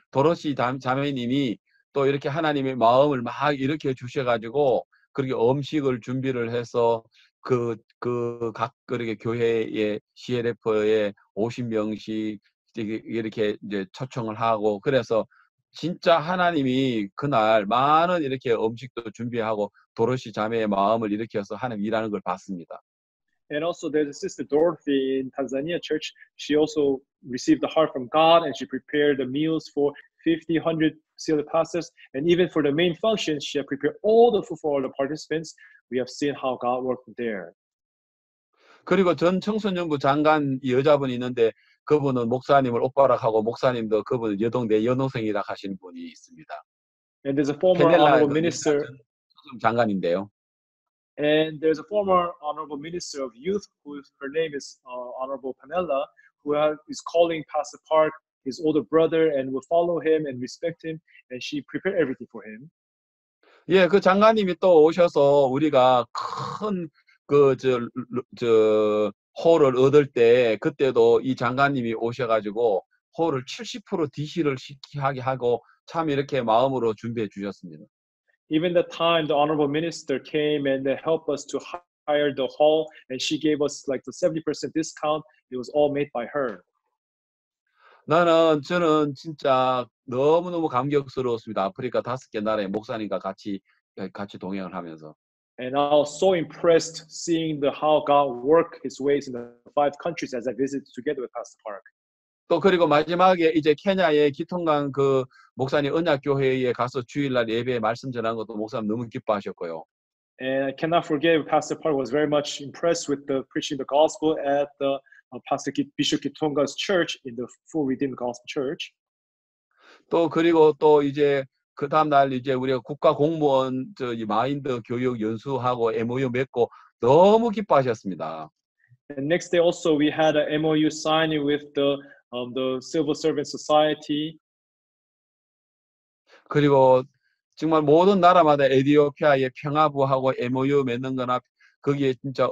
[SPEAKER 1] 자매님이 또 이렇게 하나님의 마음을 막 일으켜 주셔가지고 그렇게 음식을 준비를 해서 각 그렇게 교회의 CLF에 50명씩 이렇게 이제 초청을 하고 그래서 진짜 하나님이 그날 많은 이렇게 음식도 준비하고 도로시 자매의 마음을 일으켜서 하나님 일하는 걸 봤습니다.
[SPEAKER 2] And also there's a sister Dorothy in Tanzania church. She also received the heart from God and she prepared the meals for 50, 100 CLF pastors. And even for the main functions, she had prepared all the food for all the participants. We have seen how God worked there.
[SPEAKER 1] 그리고 전 청소년부 장관 여자분이 있는데 그분은 목사님을 오빠라 하고 목사님도 그분은 내 여동생이라 하시는 분이 있습니다.
[SPEAKER 2] And there's a former honorable minister.
[SPEAKER 1] 장관인데요.
[SPEAKER 2] And there's a former honorable minister of youth, her name is Honorable Panella, who is calling Pastor Park his older brother and will follow him and respect him. And she prepared everything for him.
[SPEAKER 1] 예, 그 장관님이 또 오셔서 우리가 큰 홀을 얻을 때 그때도 이 장관님이 오셔가지고 홀을 70% DC를 하게 하고 참 이렇게 마음으로 준비해 주셨습니다.
[SPEAKER 2] Even the time the honorable minister came and they helped us to hire the hall and she gave us like the 70% discount. It was all made by her.
[SPEAKER 1] 저는 진짜 너무너무 감격스러웠습니다. 아프리카 5개 나라의 목사님과 같이 동행을 하면서.
[SPEAKER 2] And I was so impressed seeing how God worked His ways in the 5 countries as I visited together with Pastor Park.
[SPEAKER 1] 또 그리고 마지막에 이제 케냐의 기통강 그 목사님 언약교회에 가서 주일날 예배에 말씀 전한 것도 목사님 너무 기뻐하셨고요.
[SPEAKER 2] And I cannot forget Pastor Park was very much impressed with the preaching the gospel at the Bishop Kitonga's church in the Full Redeemed Gospel Church.
[SPEAKER 1] 또 그리고 또 이제 그 다음 날 이제 우리가 국가 공무원 이 마인드 교육 연수하고 MOU 맺고 너무 기뻐하셨습니다.
[SPEAKER 2] And next day also we had an MOU signing with the Civil Servant Society.
[SPEAKER 1] 그리고 정말 모든 나라마다 에티오피아의 평화부하고 MOU 맺는 거나 거기에 진짜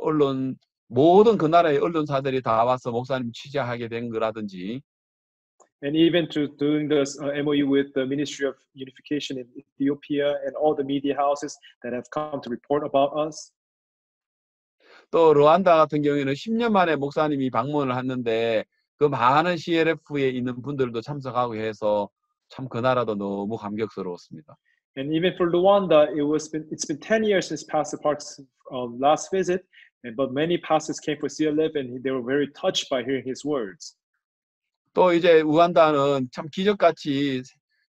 [SPEAKER 1] 모든 그 나라의 언론사들이 다 와서 목사님 취재하게 된 거라든지
[SPEAKER 2] And even to doing this MOU with the Ministry of Unification in Ethiopia and all the media houses that have come to report about us.
[SPEAKER 1] 또 르완다 같은 경우에는 10년 만에 목사님이 방문을 했는데 그 많은 CLF에 있는 분들도 참석하고 해서 참 그 나라도 너무 감격스러웠습니다.
[SPEAKER 2] And even for Rwanda, it's been 10 years since Pastor Park's last visit, but many pastors came for CLF and they were very touched by hearing his words.
[SPEAKER 1] 또 이제 우간다는 참 기적같이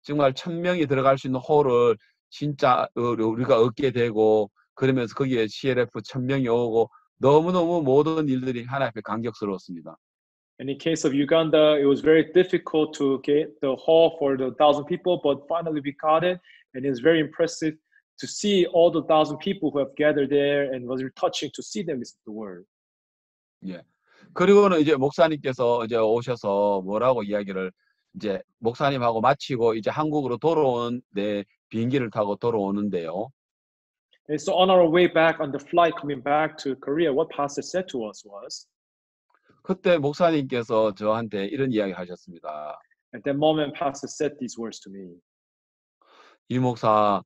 [SPEAKER 1] 정말 1,000명이 들어갈 수 있는 홀을 진짜 우리가 얻게 되고 그러면서 거기에 CLF 1,000명이 오고 너무너무 모든 일들이 하나님 앞에 감격스러웠습니다.
[SPEAKER 2] And in case of Uganda, it was very difficult to get the hall for the 1,000 people, but finally we got it, and it's very impressive to see all the 1,000 people who have gathered there, and it was very touching to see them listen to the word.
[SPEAKER 1] 예. 그리고는 이제 목사님께서 이제 오셔서 뭐라고 이야기를 이제 목사님하고 마치고 이제 한국으로 돌아오는 비행기를 타고 돌아오는데요.
[SPEAKER 2] And so on our way back on the flight coming back to Korea, what Pastor said to us was,
[SPEAKER 1] 그때 목사님께서 저한테 이런 이야기 하셨습니다.
[SPEAKER 2] at that moment, Pastor said these words to me.
[SPEAKER 1] 이 목사,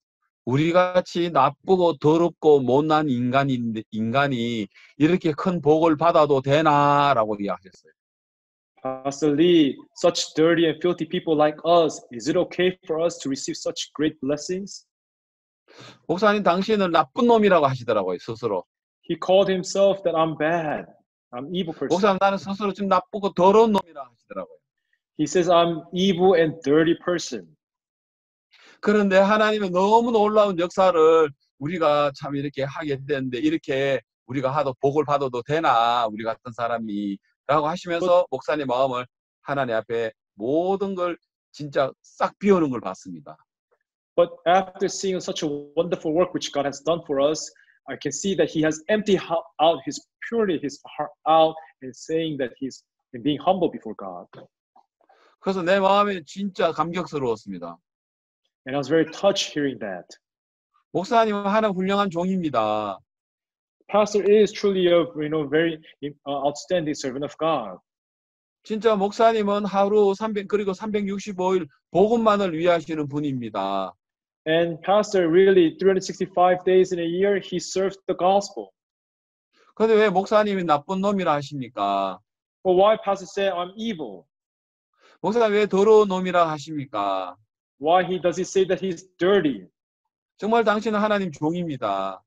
[SPEAKER 1] 우리같이 나쁘고 더럽고 못난 인간이 이렇게 큰 복을 받아도 되나라고 이야기하셨어요.
[SPEAKER 2] Pastor Lee, such dirty and filthy people like us, is it okay for us to receive such great blessings?
[SPEAKER 1] 목사님 당신은 나쁜 놈이라고 하시더라고요, 스스로.
[SPEAKER 2] He called himself that I'm bad, I'm evil person.
[SPEAKER 1] 목사님 나는 스스로 좀 나쁘고 더러운 놈이라고 하시더라고요.
[SPEAKER 2] He says I'm evil and dirty person.
[SPEAKER 1] 그런데 하나님의 너무 놀라운 역사를 우리가 참 이렇게 하게 되는데 이렇게 우리가 복을 받아도 되나 우리 같은 사람이 라고 하시면서 목사님 마음을 하나님 앞에 모든 걸 진짜 싹 비우는 걸 봤습니다.
[SPEAKER 2] But after seeing such a wonderful work which God has done for us, I can see that He has emptied out His purity, His heart out, and saying that He's being humble before God.
[SPEAKER 1] 그래서 내 마음이 진짜 감격스러웠습니다.
[SPEAKER 2] And I was very touched hearing that.
[SPEAKER 1] 목사님은 하나님 훌륭한 종입니다.
[SPEAKER 2] Pastor is truly a very outstanding servant of God.
[SPEAKER 1] 진짜 목사님은 하루 365일 복음만을 위하시는 분입니다.
[SPEAKER 2] And Pastor really 365 days in a year he serves the gospel.
[SPEAKER 1] 그런데 왜 목사님이 나쁜 놈이라 하십니까?
[SPEAKER 2] But why Pastor say I'm evil?
[SPEAKER 1] 목사님 왜 더러운 놈이라 하십니까?
[SPEAKER 2] Why does he say that he's dirty?
[SPEAKER 1] 정말 당신은 하나님 종입니다.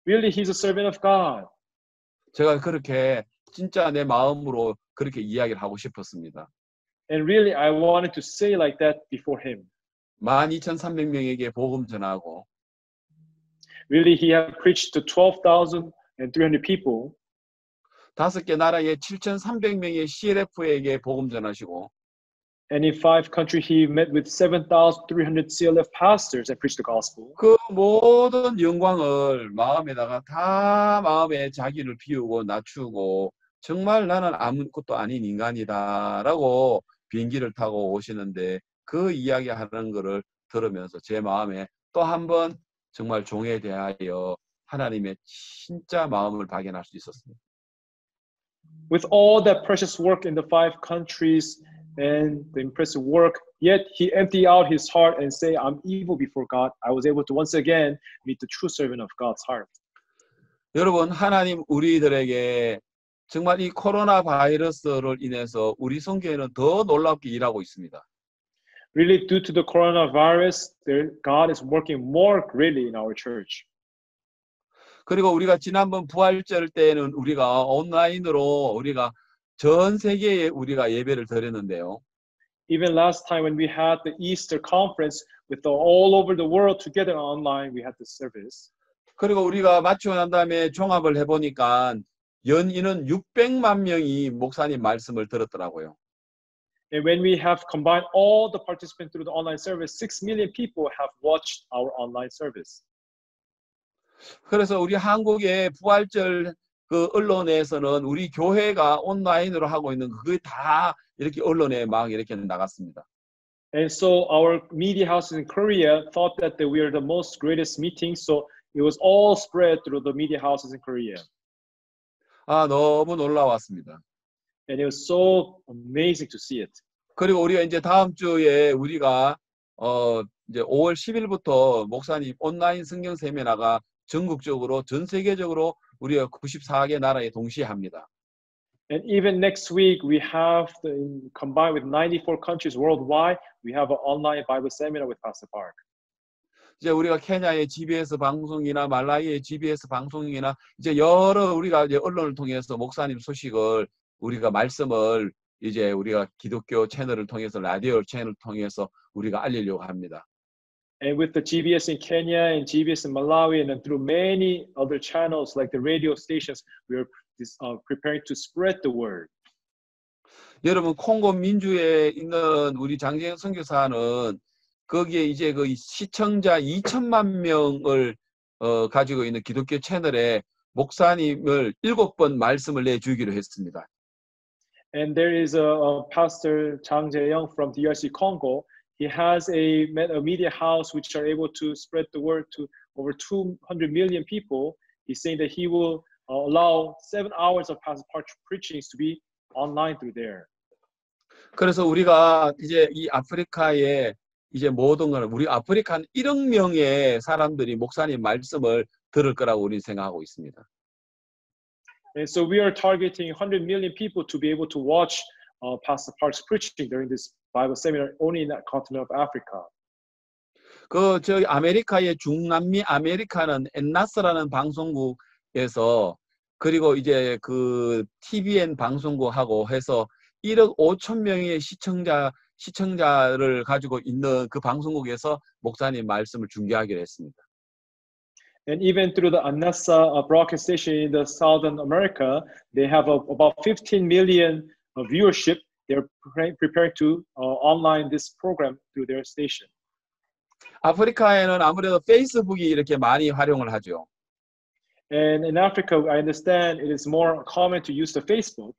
[SPEAKER 2] Really, he's a servant of God.
[SPEAKER 1] 제가 그렇게 진짜 내 마음으로 그렇게 이야기를 하고 싶었습니다.
[SPEAKER 2] And really, I wanted to say like that before him.
[SPEAKER 1] 12,300명에게 복음 전하고
[SPEAKER 2] Really, he had preached to 12,300 people.
[SPEAKER 1] 5개 나라의 7,300명의 CLF에게 복음 전하시고
[SPEAKER 2] And in 5 countries, he met with 7,300 CLF pastors and preached the gospel.
[SPEAKER 1] 그 모든 영광을 마음에 자기를 비우고 낮추고 정말 나는 아무것도 아닌 인간이다라고 비행기를 타고 오시는데 그 이야기하는 거를 들으면서 제 마음에 또 한 번 정말 종에 대하여 하나님의 진짜 마음을 발견할 수 있었습니다.
[SPEAKER 2] With all that precious work in the 5 countries and the impressive work, yet he emptied out his heart and say, I'm evil before God. I was able to once again meet the true servant of God's heart.
[SPEAKER 1] 여러분, 하나님 우리들에게 정말 이 코로나 바이러스를 인해서 우리 성교회는 더 놀랍게 일하고 있습니다.
[SPEAKER 2] Really, due to the coronavirus, God is working more greatly in our church.
[SPEAKER 1] 그리고 우리가 지난번 부활절 때는 우리가 온라인으로 우리가 전 세계에 우리가 예배를 드렸는데요.
[SPEAKER 2] Even last time when we had the Easter conference with all over the world together online, we had the service.
[SPEAKER 1] 그리고 우리가 마치고 난 다음에 종합을 해보니까 연인은 600만 명이 목사님 말씀을 들었더라고요.
[SPEAKER 2] And when we have combined all the participants through the online service, 6 million people have watched our online service.
[SPEAKER 1] 그래서 우리 한국의 부활절 그 언론에서는 우리 교회가 온라인으로 하고 있는 그게 다 이렇게 언론에 막 이렇게 나갔습니다.
[SPEAKER 2] And so our media houses in Korea thought that we are the most greatest meeting, so it was all spread through the media houses in Korea.
[SPEAKER 1] 아, 너무 놀라웠습니다.
[SPEAKER 2] And it was so amazing to see it.
[SPEAKER 1] 그리고 우리가 이제 다음 주에 우리가 이제 5월 10일부터 목사님 온라인 성경 세미나가 전국적으로 전 세계적으로 우리가 94개 나라에 동시에 합니다.
[SPEAKER 2] And even next week we have combined with 94 countries worldwide, we have an online Bible seminar with Pastor Park.
[SPEAKER 1] 이제 우리가 케냐의 GBS 방송이나 말라이의 GBS 방송이나 이제 여러 우리가 이제 언론을 통해서 목사님 소식을 우리가 말씀을 이제 우리가 기독교 채널을 통해서 라디오 채널을 통해서 우리가 알리려고 합니다.
[SPEAKER 2] And with the GBS in Kenya and GBS in Malawi and then through many other channels like the radio stations, we are preparing to spread the word.
[SPEAKER 1] 여러분 콩고 민주에 있는 우리 장재영 선교사는 거기에 이제 그 시청자 2천만 명을 가지고 있는 기독교 채널에 목사님을 7번 말씀을 내주기로 했습니다.
[SPEAKER 2] And there is a pastor Chang Jae-young from DRC Congo. He has a media house which are able to spread the word to over 200 million people. He's saying that he will allow 7 hours of Pastor Park preachings to be online through there.
[SPEAKER 1] 그래서 우리가 이제 이 아프리카에 이제 모든 걸 우리 아프리카 한 1억 명의 사람들이 목사님 말씀을 들을 거라고 우리는 생각하고 있습니다.
[SPEAKER 2] And so we are targeting 100 million people to be able to watch Pastor Park's preaching during this Bible seminar only in that continent of Africa.
[SPEAKER 1] 그 저기 아메리카의 중남미 아메리카는 엔나스라는 방송국에서 그리고 이제 그 TVN 방송국하고 해서 1억 5천 명의 시청자를 가지고 있는 그 방송국에서 목사님 말씀을 중계하기로 했습니다.
[SPEAKER 2] And even through the ANASA broadcast station in the Southern America, they have about 15 million viewership. They're preparing to online this program through their station.
[SPEAKER 1] 아프리카에는 아무래도 페이스북이 이렇게 많이 활용을 하죠.
[SPEAKER 2] And in Africa, I understand it is more common to use the Facebook.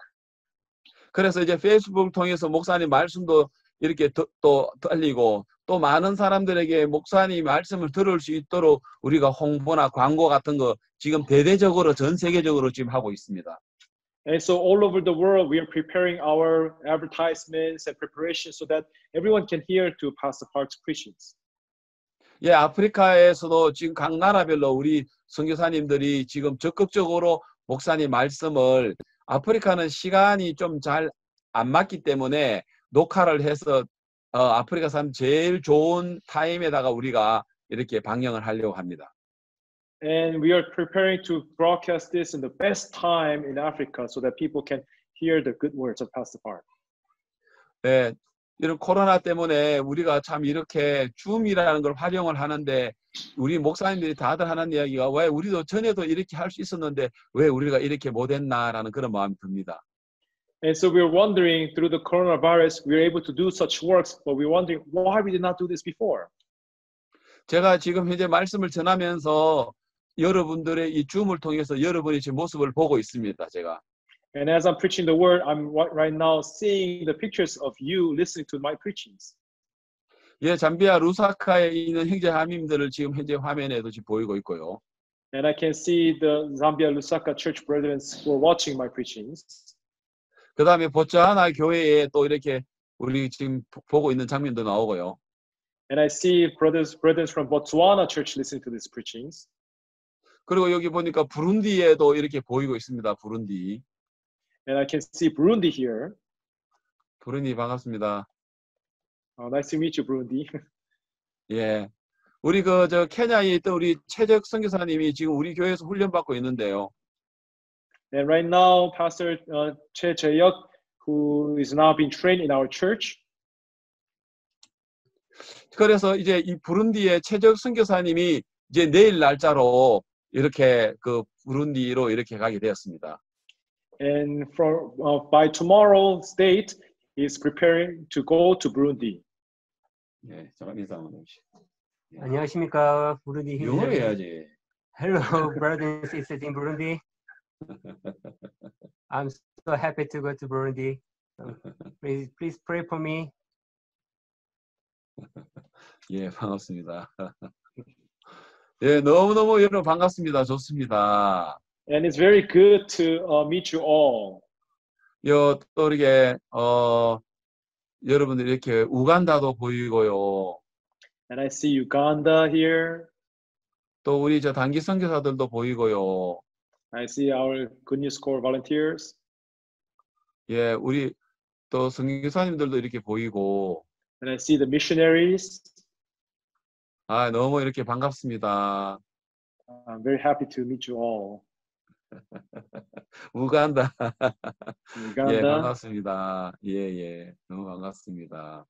[SPEAKER 1] 그래서 이제 페이스북을 통해서 목사님 말씀도 이렇게 또 알리고 또 많은 사람들에게 목사님 말씀을 들을 수 있도록 우리가 홍보나 광고 같은 거 지금 대대적으로 전 세계적으로 지금 하고 있습니다.
[SPEAKER 2] And so all over the world, we are preparing our advertisements and preparations so that everyone can hear to Pastor Park's preachings.
[SPEAKER 1] 예, 아프리카에서도 지금 각 나라별로 우리 선교사님들이 지금 적극적으로 목사님 말씀을 아프리카는 시간이 좀 잘 안 맞기 때문에 녹화를 해서 아프리카 사람 제일 좋은 타임에다가 우리가 이렇게 방영을 하려고 합니다.
[SPEAKER 2] And we are preparing to broadcast this in the best time in Africa so that people can hear the good words of Pastor Park.
[SPEAKER 1] 네, 이런 코로나 때문에 우리가 참 이렇게 줌이라는 걸 활용을 하는데 우리 목사님들이 다들 하는 이야기가 왜 우리도 전에도 이렇게 할 수 있었는데 왜 우리가 이렇게 못했나라는 그런 마음이 듭니다.
[SPEAKER 2] And so we're wondering through the coronavirus, we're able to do such works, but we're wondering why we did not do this before.
[SPEAKER 1] 제가 지금 현재 말씀을 전하면서 여러분들의 이 줌을 통해서 여러분의 제 모습을 보고 있습니다. 제가.
[SPEAKER 2] And as I'm preaching the word, I'm right now seeing the pictures of you listening to my preachings.
[SPEAKER 1] 예, 잠비아 루사카에 있는 형제자매님들을 지금 현재 화면에도 지금 보이고 있고요.
[SPEAKER 2] And I can see the Zambia Lusaka church brethren who are watching my preachings.
[SPEAKER 1] 그 다음에 보츠와나 교회에 또 이렇게 우리 지금 보고 있는 장면도 나오고요.
[SPEAKER 2] And I see brethren from Botswana church listening to these preachings.
[SPEAKER 1] 그리고 여기 보니까 부룬디에도 이렇게 보이고 있습니다. 부룬디.
[SPEAKER 2] And I can see Burundi here.
[SPEAKER 1] 부르니 반갑습니다.
[SPEAKER 2] Nice to meet you, Burundi.
[SPEAKER 1] 예. 우리 저 케냐에 있던 우리 최적 선교사님이 지금 우리 교회에서 훈련받고 있는데요.
[SPEAKER 2] And right now, Pastor Che Jae-yuk, who is now being trained in our church.
[SPEAKER 1] 그래서 이제 이 부룬디의 최적 선교사님이 이제 내일 날짜로 이렇게 그 부룬디로 이렇게 가게 되었습니다.
[SPEAKER 2] And by tomorrow's date, he's preparing to go to Burundi.
[SPEAKER 1] 예, 잠깐 인사 한번 해주시죠.
[SPEAKER 3] 안녕하십니까, 부르디
[SPEAKER 1] 영어로
[SPEAKER 3] 힘들.
[SPEAKER 1] 해야지.
[SPEAKER 3] Hello, brothers and sisters in Burundi. I'm so happy to go to Burundi. Please pray for me.
[SPEAKER 1] 예, 반갑습니다. 예, 너무너무 여러분 반갑습니다. 좋습니다.
[SPEAKER 2] And it's very good to meet you all.
[SPEAKER 1] 또 이렇게 여러분들 이렇게 우간다도 보이고요.
[SPEAKER 2] And I see Uganda here.
[SPEAKER 1] 또 우리 저 단기 선교사들도 보이고요.
[SPEAKER 2] I see our Good News Corps volunteers.
[SPEAKER 1] 예, 우리 또 선교사님들도 이렇게 보이고.
[SPEAKER 2] And I see the missionaries.
[SPEAKER 1] 아, 너무 이렇게 반갑습니다.
[SPEAKER 2] I'm very happy to meet you all.
[SPEAKER 1] 우간다.
[SPEAKER 2] Uganda.
[SPEAKER 1] 예, 반갑습니다. 예, 예, 너무 반갑습니다.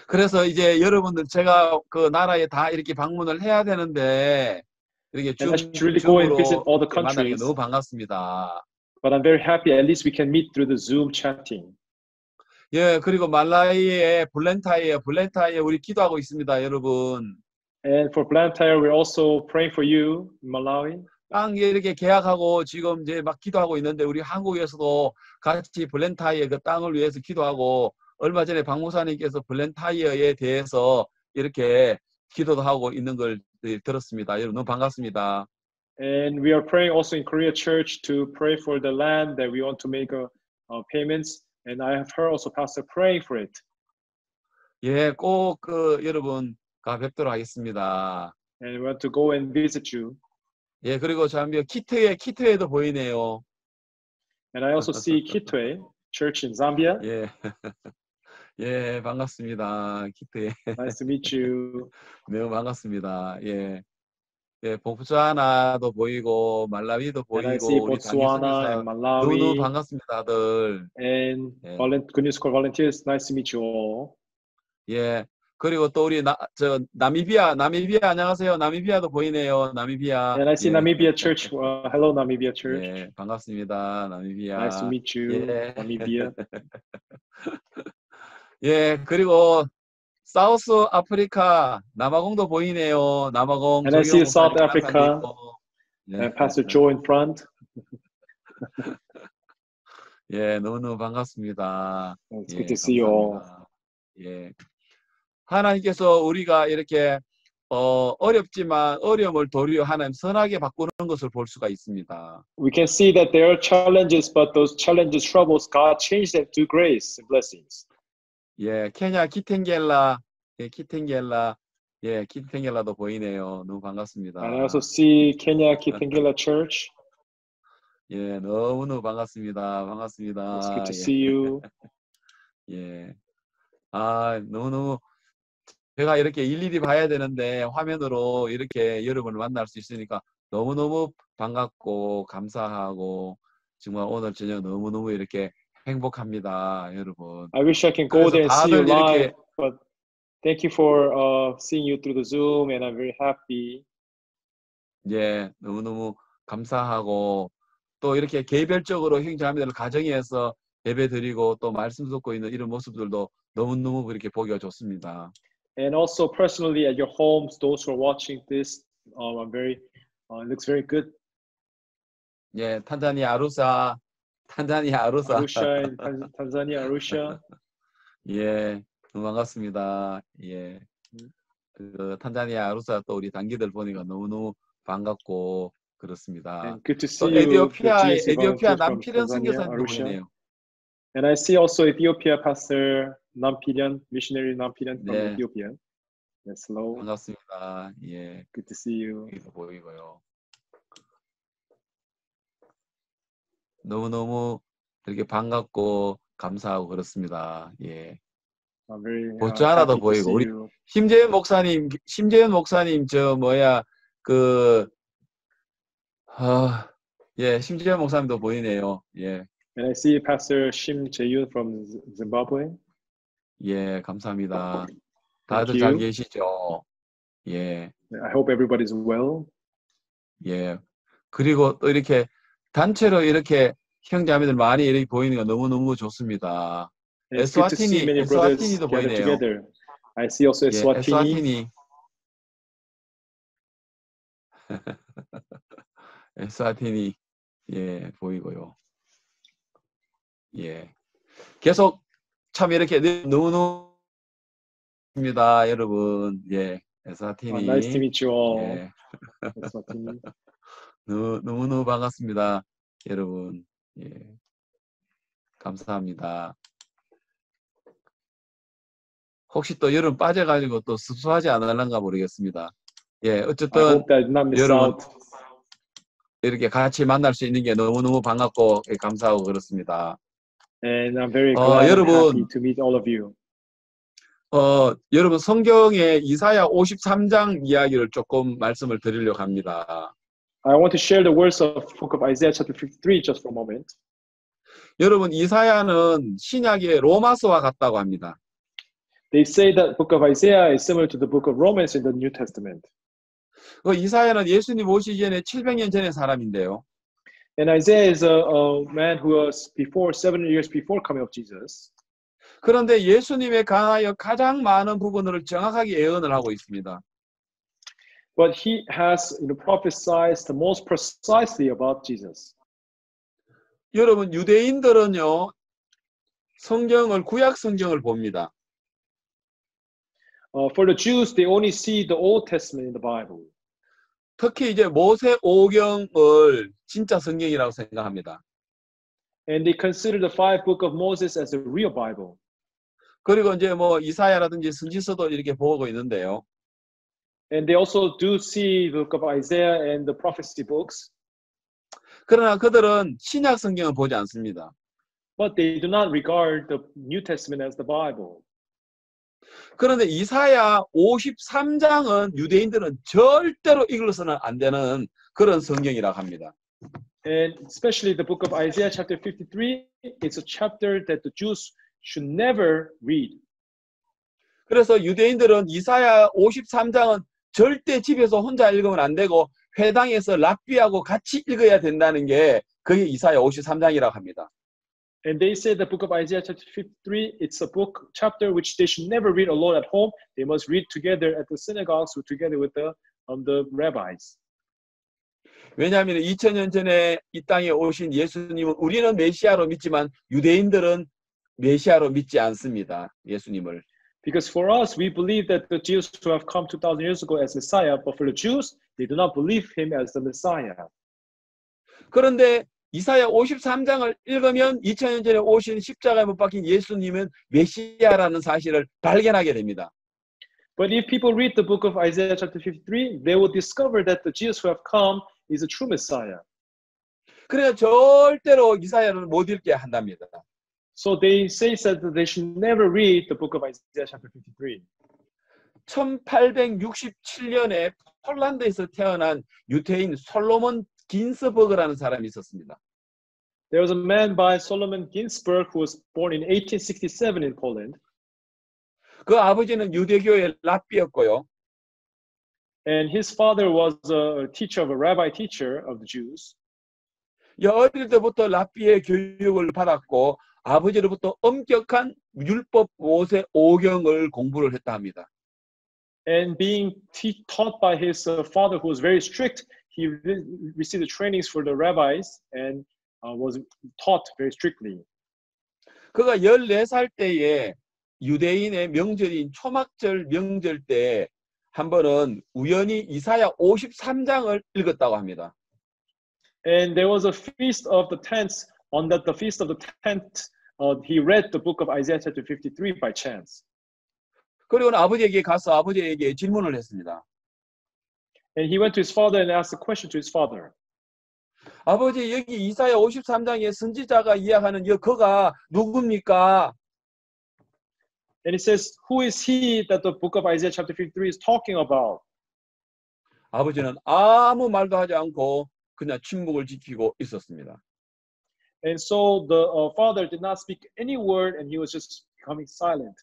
[SPEAKER 1] 그래서 이제 여러분들 제가 그 나라에 다 이렇게 방문을 해야 되는데 이렇게
[SPEAKER 2] And I should really go and visit all the
[SPEAKER 1] 만나게
[SPEAKER 2] countries.
[SPEAKER 1] 너무 반갑습니다.
[SPEAKER 2] But I'm very happy. At least we can meet through the Zoom chatting.
[SPEAKER 1] 예, 그리고 말라위의 블렌타이에 우리 기도하고 있습니다, 여러분.
[SPEAKER 2] And for Blantyre, we're also praying for you in Malawi.
[SPEAKER 1] 땅 이렇게 계약하고 지금 이제 막 기도하고 있는데 우리 한국에서도 같이 블렌타이의 그 땅을 위해서 기도하고 얼마 전에 박 목사님께서 블렌타이어에 대해서 이렇게 기도도 하고 있는 걸 들었습니다. 여러분 너무 반갑습니다.
[SPEAKER 2] And we are praying also in Korea Church to pray for the land that we want to make payments. And I have heard also Pastor praying for it.
[SPEAKER 1] 예, 꼭 여러분과 뵙도록 하겠습니다.
[SPEAKER 2] And we want to go and visit you.
[SPEAKER 1] 예, 그리고 잠비 키트에도 보이네요.
[SPEAKER 2] And I also see Kitwe Church in Zambia.
[SPEAKER 1] 예, 예, 반갑습니다. 키트에.
[SPEAKER 2] Nice to meet you.
[SPEAKER 1] 너무 반갑습니다. 예, 예, 보츠와나도 보이고 말라위도
[SPEAKER 2] And I see
[SPEAKER 1] 보이고 우리
[SPEAKER 2] Botswana and
[SPEAKER 1] 너무
[SPEAKER 2] Malawi
[SPEAKER 1] 반갑습니다, 다들.
[SPEAKER 2] and
[SPEAKER 1] 예.
[SPEAKER 2] Good News Corps volunteers. Nice to meet you all.
[SPEAKER 1] 예, 그리고 또 우리 나미비아 안녕하세요. 나미비아도 보이네요. 나미비아.
[SPEAKER 2] And I see
[SPEAKER 1] 예.
[SPEAKER 2] Namibia Church. Hello, Namibia Church.
[SPEAKER 1] 예, 반갑습니다. 나미비아.
[SPEAKER 2] Nice to meet you,
[SPEAKER 1] 예.
[SPEAKER 2] Namibia.
[SPEAKER 1] 예, 그리고 사우스 아프리카 남아공도 보이네요. 남아공.
[SPEAKER 2] And I see South
[SPEAKER 1] 조경
[SPEAKER 2] Africa
[SPEAKER 1] 목사님도 있고. 예.
[SPEAKER 2] and Pastor Joe in front.
[SPEAKER 1] 예, 너무너무 반갑습니다.
[SPEAKER 2] It's
[SPEAKER 1] 예,
[SPEAKER 2] good to see you all.
[SPEAKER 1] 감사합니다. 예. 하나님께서 우리가 이렇게 어렵지만 어려움을 도리어 하나님 선하게 바꾸는 것을 볼 수가 있습니다.
[SPEAKER 2] We can see that there are challenges, but those challenges, troubles, God changed them to grace and blessings.
[SPEAKER 1] 예, 케냐 키텐겔라, 예, 키텐겔라, 예, 키텐겔라도 보이네요. 너무 반갑습니다.
[SPEAKER 2] And I also see Kenya Kitengela Church.
[SPEAKER 1] 예, 너무너무 반갑습니다. 반갑습니다.
[SPEAKER 2] It's good to
[SPEAKER 1] 예.
[SPEAKER 2] see you.
[SPEAKER 1] 예. 아, 너무너무 제가 이렇게 일일이 봐야 되는데 화면으로 이렇게 여러분을 만날 수 있으니까 너무너무 반갑고 감사하고 정말 오늘 저녁 너무너무 이렇게 행복합니다, 여러분.
[SPEAKER 2] I wish I can go there and see you
[SPEAKER 1] 다들 이렇게
[SPEAKER 2] live, but thank you for seeing you through the Zoom, and I'm very happy.
[SPEAKER 1] 예, 너무너무 감사하고 또 이렇게 개별적으로 형제자매들 가정에서 예배 드리고 또 말씀 듣고 있는 이런 모습들도 너무너무 그렇게 보기가 좋습니다.
[SPEAKER 2] And also personally at your homes, those who are watching this, I'm very, it looks very good.
[SPEAKER 1] 예, 탄자니아 아루사.
[SPEAKER 2] Arusha in Tanzania, Arusha.
[SPEAKER 1] 예, 너무 반갑습니다. 예, 그 탄자니아 아루사 또 우리 단기들 보니까 너무너무 반갑고 그렇습니다.
[SPEAKER 2] And good to
[SPEAKER 1] 또
[SPEAKER 2] see you.
[SPEAKER 1] 에티오피아 남필현 선교사님도 보이네요.
[SPEAKER 2] And I see also Ethiopia Pastor Nampilyan, missionary Nampilyan from
[SPEAKER 1] 네.
[SPEAKER 2] Ethiopia. Yes, hello.
[SPEAKER 1] 반갑습니다. 예,
[SPEAKER 2] Good to see you.
[SPEAKER 1] 여기도 보이고요. 너무너무 이렇게 반갑고 감사하고 그렇습니다. 예.
[SPEAKER 2] I'm very
[SPEAKER 1] 보초 하나도
[SPEAKER 2] happy to
[SPEAKER 1] 보이고
[SPEAKER 2] see
[SPEAKER 1] 우리
[SPEAKER 2] you.
[SPEAKER 1] 심재현 목사님 저 뭐야 그 예, 심재현 목사님도 보이네요. 예.
[SPEAKER 2] And I see Pastor Shim Jae-yoon from Zimbabwe.
[SPEAKER 1] 예, 감사합니다.
[SPEAKER 2] Thank
[SPEAKER 1] 다들 잘
[SPEAKER 2] you.
[SPEAKER 1] 계시죠? 예.
[SPEAKER 2] I hope everybody's well.
[SPEAKER 1] 예. 그리고 또 이렇게 단체로 이렇게 형제자매들 많이 이렇게 보이는 거 너무너무 좋습니다.
[SPEAKER 2] And it's good to see many brothers
[SPEAKER 1] 에스와티니도
[SPEAKER 2] gathered
[SPEAKER 1] 보이네요.
[SPEAKER 2] together. I see also
[SPEAKER 1] 예,
[SPEAKER 2] Eswatini.
[SPEAKER 1] 에스와티니 예, 보이고요. 예. 계속 참 이렇게 너무너무 입니다, 여러분. 예. 에스와티니.
[SPEAKER 2] Nice to meet you all.
[SPEAKER 1] 예.
[SPEAKER 2] Eswatini.
[SPEAKER 1] 너무너무 반갑습니다, 여러분. 예. 감사합니다. 혹시 또 여름 빠져가지고 또 습수하지 않을란가 모르겠습니다. 예,
[SPEAKER 2] I
[SPEAKER 1] 어쨌든
[SPEAKER 2] hope that I did not miss
[SPEAKER 1] 여러분
[SPEAKER 2] out.
[SPEAKER 1] 이렇게 같이 만날 수 있는 게 너무너무 반갑고 감사하고 그렇습니다.
[SPEAKER 2] And I'm very glad and
[SPEAKER 1] 여러분,
[SPEAKER 2] happy to meet all of you.
[SPEAKER 1] 여러분 성경의 이사야 53장 이야기를 조금 말씀을 드리려고 합니다.
[SPEAKER 2] I want to share the words of the book of Isaiah chapter 53 just for a moment.
[SPEAKER 1] 여러분 이사야는 신약의 로마서와 같다고 합니다.
[SPEAKER 2] They say that the book of Isaiah is similar to the book of Romans in the New Testament.
[SPEAKER 1] 이사야는 예수님 오시기 전에 700년 전의 사람인데요.
[SPEAKER 2] And Isaiah is a man who was before 7 years before coming of Jesus.
[SPEAKER 1] 그런데 예수님에 관하여 가장 많은 부분을 정확하게 예언을 하고 있습니다.
[SPEAKER 2] But he has prophesied the most precisely about Jesus.
[SPEAKER 1] 여러분 유대인들은요 성경을 구약 성경을 봅니다.
[SPEAKER 2] For the Jews, they only see the Old Testament in the Bible.
[SPEAKER 1] 특히 이제 모세 오경을 진짜 성경이라고 생각합니다.
[SPEAKER 2] And they consider the 5 book of Moses as the real Bible.
[SPEAKER 1] 그리고 이제 뭐 이사야라든지 선지서도 이렇게 보고 있는데요.
[SPEAKER 2] And they also do see the book of Isaiah and the prophecy books.
[SPEAKER 1] 그러나 그들은 신약 성경을 보지 않습니다.
[SPEAKER 2] But they do not regard the New Testament as the Bible.
[SPEAKER 1] 그런데 이사야 53장은 유대인들은 절대로 읽어서는 안 되는 그런 성경이라고 합니다.
[SPEAKER 2] And especially the book of Isaiah chapter 53, it's a chapter that the Jews should never read.
[SPEAKER 1] 그래서 유대인들은 이사야 53장은 절대 집에서 혼자 읽으면 안 되고 회당에서 랍비하고 같이 읽어야 된다는 게 그게 이사야 53장이라고 합니다.
[SPEAKER 2] And they say the book of Isaiah chapter 53, it's a book chapter which they should never read alone at home. They must read together at the synagogues or together with the rabbis.
[SPEAKER 1] 왜냐하면 2000년 전에 이 땅에 오신 예수님은 우리는 메시아로 믿지만 유대인들은 메시아로 믿지 않습니다. 예수님을.
[SPEAKER 2] Because for us, we believe that the Jews who have come 2,000 years ago as Messiah, but for the Jews, they do not believe him as the Messiah.
[SPEAKER 1] 그런데 이사야 53장을 읽으면 2000년 전에 오신 십자가에 못 박힌 예수님은 메시아라는 사실을 발견하게 됩니다.
[SPEAKER 2] But if people read the book of Isaiah chapter 53, they will discover that the Jesus who have come is a true Messiah.
[SPEAKER 1] 그래서 절대로 이사야를 못 읽게 한답니다.
[SPEAKER 2] So they say that they should never read the book of Isaiah chapter 53.
[SPEAKER 1] 1867년에 폴란드에서 태어난 유태인 솔로몬 긴스버그라는 사람이 있었습니다.
[SPEAKER 2] There was a man by Solomon Ginsburg who was born in 1867 in Poland.
[SPEAKER 1] 그 아버지는 유대교의 랍비였고요.
[SPEAKER 2] And his father was a teacher of a rabbi teacher of the Jews.
[SPEAKER 1] 어릴 때부터 랍비의 교육을 받았고 아버지로부터 엄격한 율법 모세 오경을 공부를 했다 합니다.
[SPEAKER 2] And being taught by his father who was very strict, he received the trainings for the rabbis and was taught very strictly.
[SPEAKER 1] 그가 14살 때에 유대인의 명절인 초막절 명절 때 한 번은 우연히 이사야 53장을 읽었다고 합니다.
[SPEAKER 2] And there was a feast of the tents. On that, the feast of the tent, he read the book of Isaiah chapter 53 by chance.
[SPEAKER 1] 그리고는 아버지에게 가서 아버지에게 질문을 했습니다.
[SPEAKER 2] And he went to his father and asked a question to his father.
[SPEAKER 1] 아버지 여기 이사야 53장에 선지자가 이야기하는 그가 누굽니까?
[SPEAKER 2] And it says, who is he that the book of Isaiah chapter 53 is talking about?
[SPEAKER 1] 아버지는 아무 말도 하지 않고 그냥 침묵을 지키고 있었습니다.
[SPEAKER 2] And so the father did not speak any word, and he was just becoming silent.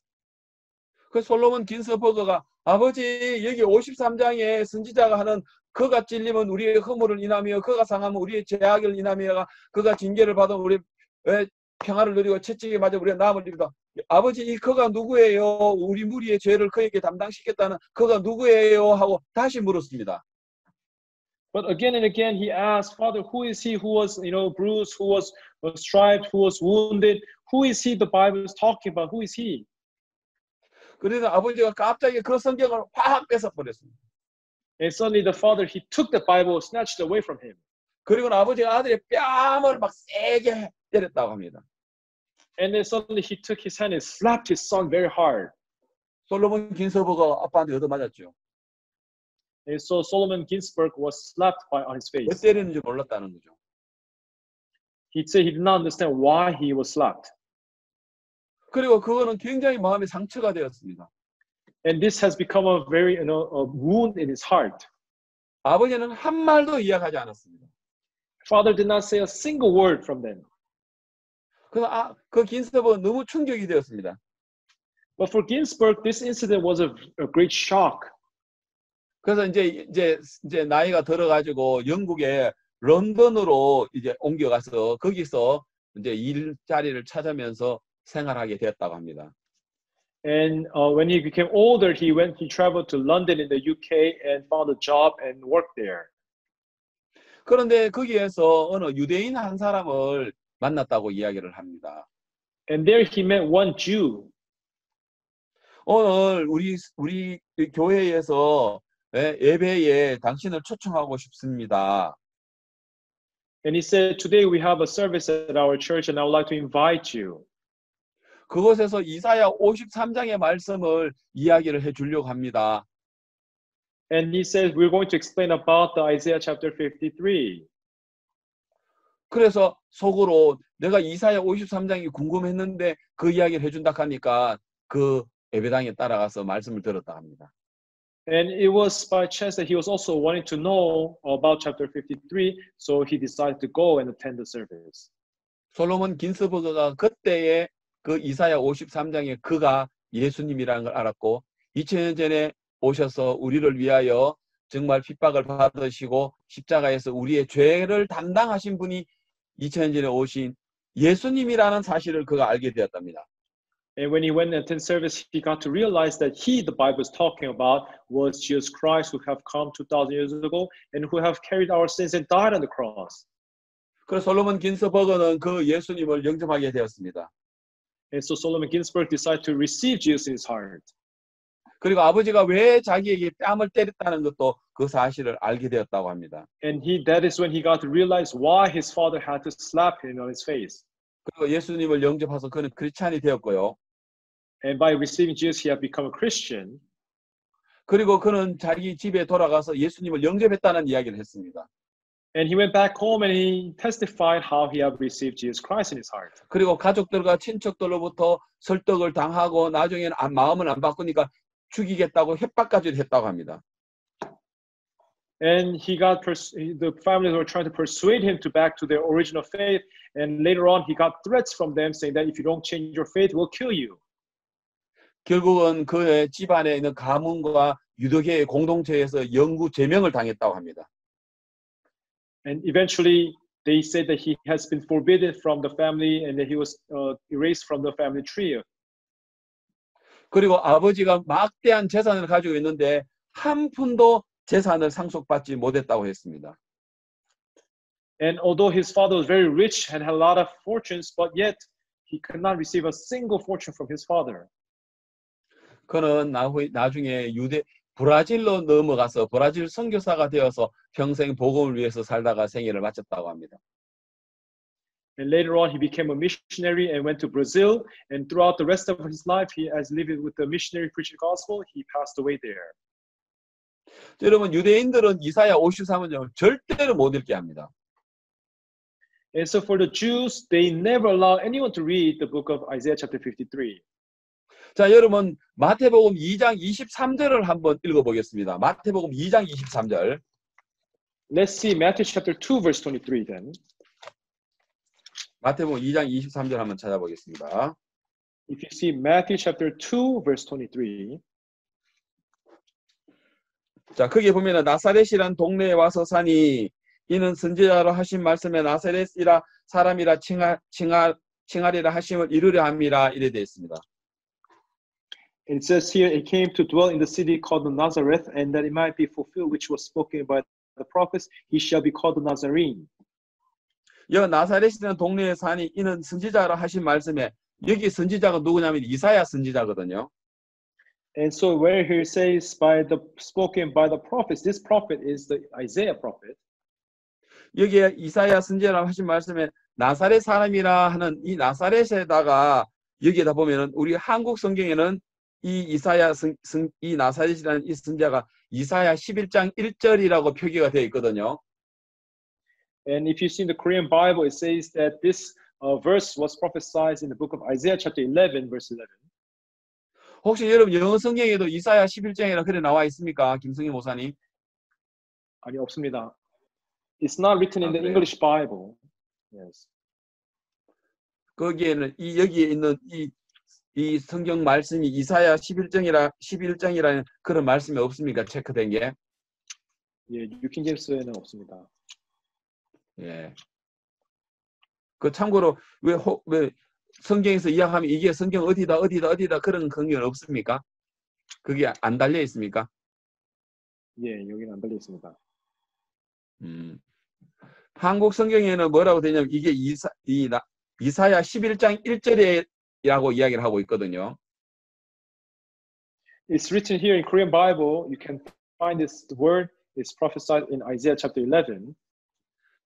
[SPEAKER 1] 그 솔로몬 긴스버그가 아버지 여기 53장에 선지자가 하는 그가 찔리면 우리의 허물을 인하며 그가 상하면 우리의 죄악을 인하며 그가 징계를 받으면 우리 평화를 누리고 채찍에 맞아 우리가 나음을 입니다. 아버지 이 그가 누구예요? 우리 무리의 죄를 그에게 담당시켰다는 그가 누구예요? 하고 다시 물었습니다.
[SPEAKER 2] But again and again he asked, Father, who is he who was, bruised, who was striped, who was wounded? Who is he the Bible is talking about? Who is he?
[SPEAKER 1] 그래서 아버지가 갑자기 그 성경을 확 뺏어버렸습니다.
[SPEAKER 2] And suddenly the father, he took the Bible, snatched it away from him.
[SPEAKER 1] 그리고 아버지가 아들의 뺨을 막 세게 때렸다고 합니다.
[SPEAKER 2] And then suddenly he took his hand and slapped his son very hard.
[SPEAKER 1] 솔로몬 긴스버그가 아빠한테 얻어맞았죠.
[SPEAKER 2] And so Solomon Ginsburg was slapped on his
[SPEAKER 1] 왜
[SPEAKER 2] face.
[SPEAKER 1] 때리는지 몰랐다는 거죠.
[SPEAKER 2] He'd say he did not understand why he was slapped.
[SPEAKER 1] 그리고 그거는 굉장히 마음에 상처가 되었습니다.
[SPEAKER 2] And this has become a very, a wound in his heart.
[SPEAKER 1] 아버지는 한 말도 이야기하지 않았습니다.
[SPEAKER 2] Father did not say a single word from them.
[SPEAKER 1] 그래서 그 긴스버그는 너무 충격이 되었습니다.
[SPEAKER 2] But for Ginsburg, this incident was a great shock.
[SPEAKER 1] 그래서 이제 나이가 들어가지고 영국의 런던으로 이제 옮겨가서 거기서 이제 일자리를 찾으면서 생활하게 되었다고 합니다.
[SPEAKER 2] And when he became older, he traveled to London in the UK and found a job and worked there.
[SPEAKER 1] 그런데 거기에서 어느 유대인 한 사람을 만났다고 이야기를 합니다.
[SPEAKER 2] And there he met one Jew.
[SPEAKER 1] 오늘 우리 교회에서 예배에 당신을 초청하고 싶습니다.
[SPEAKER 2] And he said, today we have a service at our church and I would like to invite you.
[SPEAKER 1] 그곳에서 이사야 53장의 말씀을 이야기를 해주려고 합니다.
[SPEAKER 2] And he said, we're going to explain about the Isaiah chapter 53.
[SPEAKER 1] 그래서 속으로 내가 이사야 53장이 궁금했는데 그 이야기를 해준다 하니까 그 예배당에 따라가서 말씀을 들었다 합니다.
[SPEAKER 2] And it was by chance that he was also wanting to know about chapter 53, so he decided to go and attend the service.
[SPEAKER 1] 솔로몬 긴스버그가 그때에 그 이사야 53장에 그가 예수님이라는 걸 알았고 2000년 전에 오셔서 우리를 위하여 정말 핍박을 받으시고 십자가에서 우리의 죄를 담당하신 분이 2000년 전에 오신 예수님이라는 사실을 그가 알게 되었답니다.
[SPEAKER 2] And when he went and attended service, he got to realize that he, the Bible is talking about, was Jesus Christ who have come 2,000 years ago and who have carried our sins and died on the cross.
[SPEAKER 1] 그래서 솔로몬 긴스버그는 그 예수님을 영접하게 되었습니다.
[SPEAKER 2] And so Solomon Ginsburg decided to receive Jesus in his heart.
[SPEAKER 1] 그리고 아버지가 왜 자기에게 뺨을 때렸다는 것도 그 사실을 알게 되었다고 합니다.
[SPEAKER 2] And that is when he got to realize why his father had to slap him on his face.
[SPEAKER 1] 그리고 예수님을 영접해서 그는 크리스찬이 되었고요.
[SPEAKER 2] And by receiving Jesus, he had become a Christian.
[SPEAKER 1] 그리고 그는 자기 집에 돌아가서 예수님을 영접했다는 이야기를 했습니다.
[SPEAKER 2] And he went back home and he testified how he had received Jesus Christ in his heart.
[SPEAKER 1] 그리고 가족들과 친척들로부터 설득을 당하고 나중에는 마음을 안 바꾸니까 죽이겠다고 협박까지 했다고 합니다.
[SPEAKER 2] And the families were trying to persuade him to back to their original faith. And later on, he got threats from them saying that if you don't change your faith, we'll kill you.
[SPEAKER 1] 결국은 그의 집안에 있는 가문과 유대교의 공동체에서 영구 제명을 당했다고 합니다.
[SPEAKER 2] And eventually, they said that he has been forbidden from the family and that he was erased from the family tree.
[SPEAKER 1] 그리고 아버지가 막대한 재산을 가지고 있는데 한 푼도 재산을 상속받지 못했다고 했습니다.
[SPEAKER 2] And although his father was very rich and had a lot of fortunes, but yet he could not receive a single fortune from his father.
[SPEAKER 1] 그는 나중에 브라질로 넘어가서 브라질 선교사가 되어서 평생 복음을 위해서 살다가 생애를 마쳤다고 합니다.
[SPEAKER 2] And later on, he became a missionary and went to Brazil. And throughout the rest of his life, he has lived with the missionary preaching the gospel. He passed away there.
[SPEAKER 1] 여러분 유대인들은 이사야 53은 절대로 못 읽게 합니다.
[SPEAKER 2] And so for the Jews, they never allow anyone to read the book of Isaiah chapter 53.
[SPEAKER 1] 자, 여러분 마태복음 2장 23절을 한번 읽어보겠습니다. 마태복음 2장 23절.
[SPEAKER 2] Let's see Matthew chapter 2 verse 23 then.
[SPEAKER 1] 마태복음 2장 23절 한번 찾아보겠습니다.
[SPEAKER 2] If you see Matthew chapter 2 verse 23.
[SPEAKER 1] 자, 거기에 보면은 나사렛이란 동네에 와서 사니 이는 선지자로 하신 말씀에 나사렛이라 사람이라 칭하리라 하심을 이루려 함이라 이래 되어 있습니다.
[SPEAKER 2] It says here, it came to dwell in the city called Nazareth, and that it might be fulfilled which was spoken by the prophets, he shall be called the Nazarene.
[SPEAKER 1] 여 나사렛이라는 동네에 사니 이는 선지자로 하신 말씀에 여기 선지자가 누구냐면 이사야 선지자거든요.
[SPEAKER 2] And so where he says spoken by the prophets, this prophet is the Isaiah prophet.
[SPEAKER 1] 여기에 이사야 선지자라고 하신 말씀에 나사렛 사람이라 하는 이 나사렛에다가 여기에다 보면은 우리 한국 성경에는 이 나사렛이라는 이 선지자가 이사야 11장 1절이라고 표기가 되어 있거든요.
[SPEAKER 2] And if you see in the Korean Bible, it says that this verse was prophesied in the book of Isaiah chapter 11 verse 11.
[SPEAKER 1] 혹시 여러분 영어 성경에도 이사야 11장이라 그래 나와 있습니까? 김성희 목사님?
[SPEAKER 2] 아니 없습니다. It's not written in the
[SPEAKER 1] 그래요?
[SPEAKER 2] English Bible. Yes.
[SPEAKER 1] 거기에는 여기에 있는 이 성경 말씀이 이사야 11장이라는 그런 말씀이 없습니까? 체크된 게?
[SPEAKER 2] 예, 뉴킹 제임스에는 없습니다.
[SPEAKER 1] 예. 그 참고로 왜 성경에서 이야기하면 이게 성경 어디다 그런 성경은 없습니까? 그게 안 달려 있습니까?
[SPEAKER 2] 예, 여기는 안 달려 있습니다.
[SPEAKER 1] 한국 성경에는 뭐라고 되냐면 이게 이사야 11장 1절이라고 이야기를 하고 있거든요.
[SPEAKER 2] It's written here in Korean Bible. You can find this word is prophesied in Isaiah chapter 11.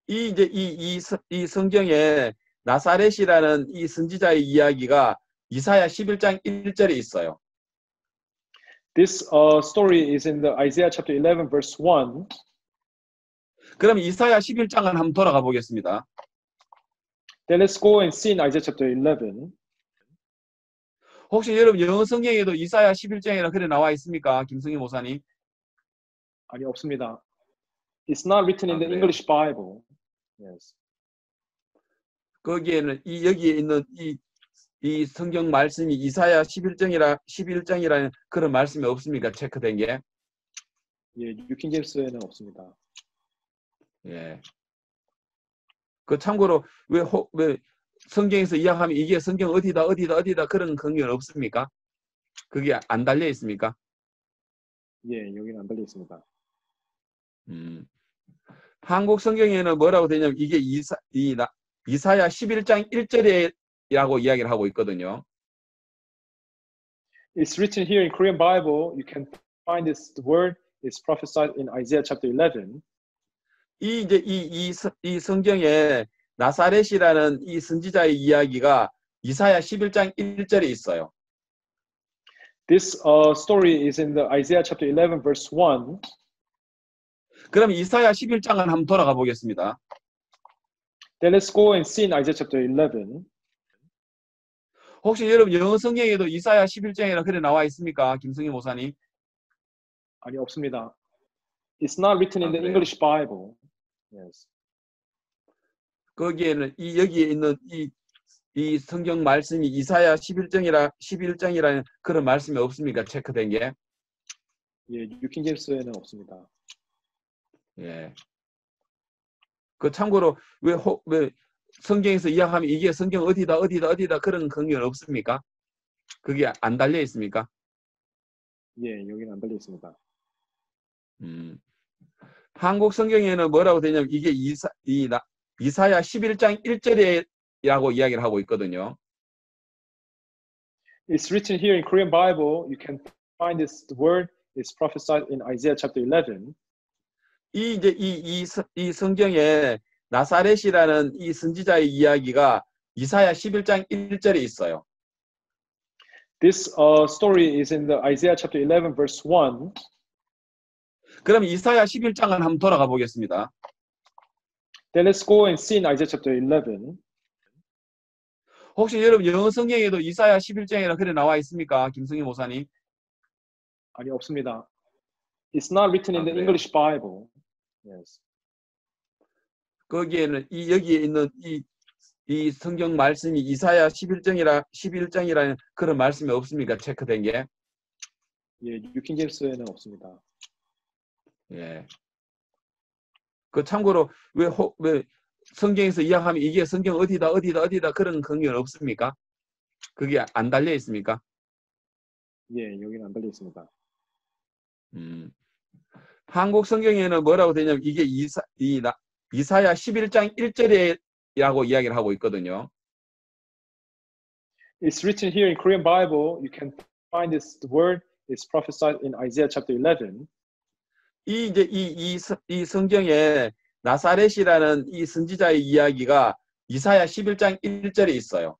[SPEAKER 1] 이 성경에 나사렛이라는 이 선지자의 이야기가 이사야 11장 1절에 있어요.
[SPEAKER 2] This story is in the Isaiah chapter 11 verse 1.
[SPEAKER 1] 그럼 이사야 11장을 한번 돌아가 보겠습니다.
[SPEAKER 2] Then let's go and see in Isaiah chapter 11.
[SPEAKER 1] 혹시 여러분 영어 성경에도 이사야 11장이라 그래 나와 있습니까? 김성희 목사님?
[SPEAKER 2] 아니 없습니다. It's not written in the
[SPEAKER 1] 그래요?
[SPEAKER 2] English Bible. Yes.
[SPEAKER 1] 거기에는 여기에 있는 이 성경 말씀이 이사야 11장이라는 그런 말씀이 없습니까? 체크된 게?
[SPEAKER 2] 예, 뉴킹 제임스에는 없습니다.
[SPEAKER 1] 예. 그 참고로 왜 성경에서 이야기하면 이게 성경 어디다 그런 성경은 없습니까? 그게 안 달려 있습니까?
[SPEAKER 2] 예, 여기는 안 달려 있습니다.
[SPEAKER 1] 한국 성경에는 뭐라고 되냐면 이게 이사야 11장 1절이라고 이야기를 하고 있거든요.
[SPEAKER 2] It's written here in Korean Bible. You can find this word is prophesied in Isaiah chapter 11.
[SPEAKER 1] 이 성경에 나사렛이라는 이 선지자의 이야기가 이사야 11장 1절에 있어요.
[SPEAKER 2] This story is in the Isaiah chapter 11 verse 1.
[SPEAKER 1] 그럼 이사야 11장을 한번 돌아가 보겠습니다.
[SPEAKER 2] Then let's go and see in Isaiah chapter 11.
[SPEAKER 1] 혹시 여러분 영어 성경에도 이사야 11장이라 그래 나와 있습니까? 김성희 목사님?
[SPEAKER 2] 아니 없습니다. It's not written in the
[SPEAKER 1] 그래요?
[SPEAKER 2] English Bible. Yes.
[SPEAKER 1] 거기에는 여기에 있는 이 성경 말씀이 이사야 11장이라는 그런 말씀이 없습니까? 체크된 게?
[SPEAKER 2] 예, 뉴킹 제임스에는 없습니다.
[SPEAKER 1] 예. 그 참고로 왜 성경에서 이야기하면 이게 성경 어디다 그런 성경은 없습니까? 그게 안 달려 있습니까?
[SPEAKER 2] 예, 여기는 안 달려 있습니다.
[SPEAKER 1] 한국 성경에는 뭐라고 되냐면 이게 이사야 11장 1절이라고 이야기를 하고 있거든요.
[SPEAKER 2] It's written here in Korean Bible. You can find this word is prophesied in Isaiah chapter 11.
[SPEAKER 1] 이 성경에 나사렛이라는 이 선지자의 이야기가 이사야 11장 1절에 있어요.
[SPEAKER 2] This story is in the Isaiah chapter 11 verse 1.
[SPEAKER 1] 그럼 이사야 11장을 한번 돌아가 보겠습니다.
[SPEAKER 2] Then let's go and see in Isaiah chapter 11.
[SPEAKER 1] 혹시 여러분 영어 성경에도 이사야 11장이라 그래 나와 있습니까? 김성희 목사님.
[SPEAKER 2] 아니, 없습니다. It's not written in the
[SPEAKER 1] 그래요?
[SPEAKER 2] English Bible. Yes.
[SPEAKER 1] 거기에는 여기에 있는 이 성경 말씀이 이사야 11장이라는 그런 말씀이 없습니까? 체크된 게.
[SPEAKER 2] 예, 뉴킹 제임스에는 없습니다.
[SPEAKER 1] 예. 그 참고로 왜 성경에서 이야기하면 이게 성경 어디다 그런 경우는 없습니까? 그게 안 달려 있습니까?
[SPEAKER 2] 예, 여기는 안 달려 있습니다.
[SPEAKER 1] 한국 성경에는 뭐라고 되냐면 이게 이사야 11장 1절이라고 이야기를 하고 있거든요.
[SPEAKER 2] It's written here in Korean Bible. You can find this word is prophesied in Isaiah chapter 11.
[SPEAKER 1] 이 성경에 나사렛이라는 이 선지자의 이야기가 이사야 11장 1절에 있어요.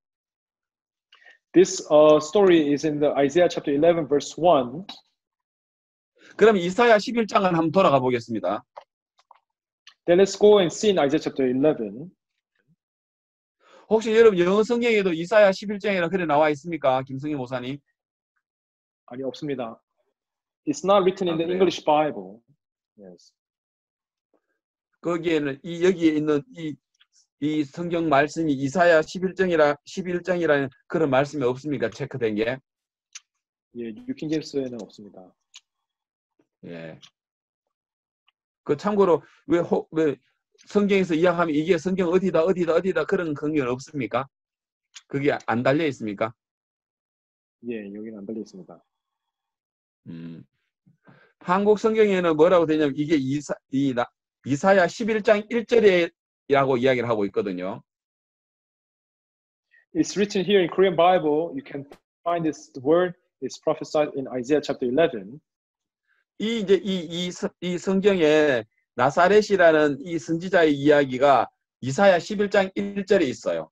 [SPEAKER 2] This story is in the Isaiah chapter 11 verse 1.
[SPEAKER 1] 그럼 이사야 11장을 한번 돌아가 보겠습니다.
[SPEAKER 2] Then let's go and see in Isaiah chapter 11.
[SPEAKER 1] 혹시 여러분 영어 성경에도 이사야 11장이라 그래 나와 있습니까? 김성희 목사님.
[SPEAKER 2] 아니, 없습니다. It's not written in the
[SPEAKER 1] 그래요?
[SPEAKER 2] English Bible. Yes.
[SPEAKER 1] 거기에는 여기에 있는 이 성경 말씀이 이사야 11장이라는 그런 말씀이 없습니까? 체크된 게.
[SPEAKER 2] 예, 뉴킹 제임스에는 없습니다.
[SPEAKER 1] 예. 그 참고로 왜 성경에서 이야기하면 이게 성경 어디다 그런 경우는 없습니까? 그게 안 달려 있습니까?
[SPEAKER 2] 예, 여기는 안 달려 있습니다.
[SPEAKER 1] 한국 성경에는 뭐라고 되냐면 이게 이사야 11장 1절이라고 이야기를 하고 있거든요.
[SPEAKER 2] It's written here in Korean Bible. You can find this word is prophesied in Isaiah chapter 11.
[SPEAKER 1] 이 성경에 나사렛이라는 이 선지자의 이야기가 이사야 11장 1절에 있어요.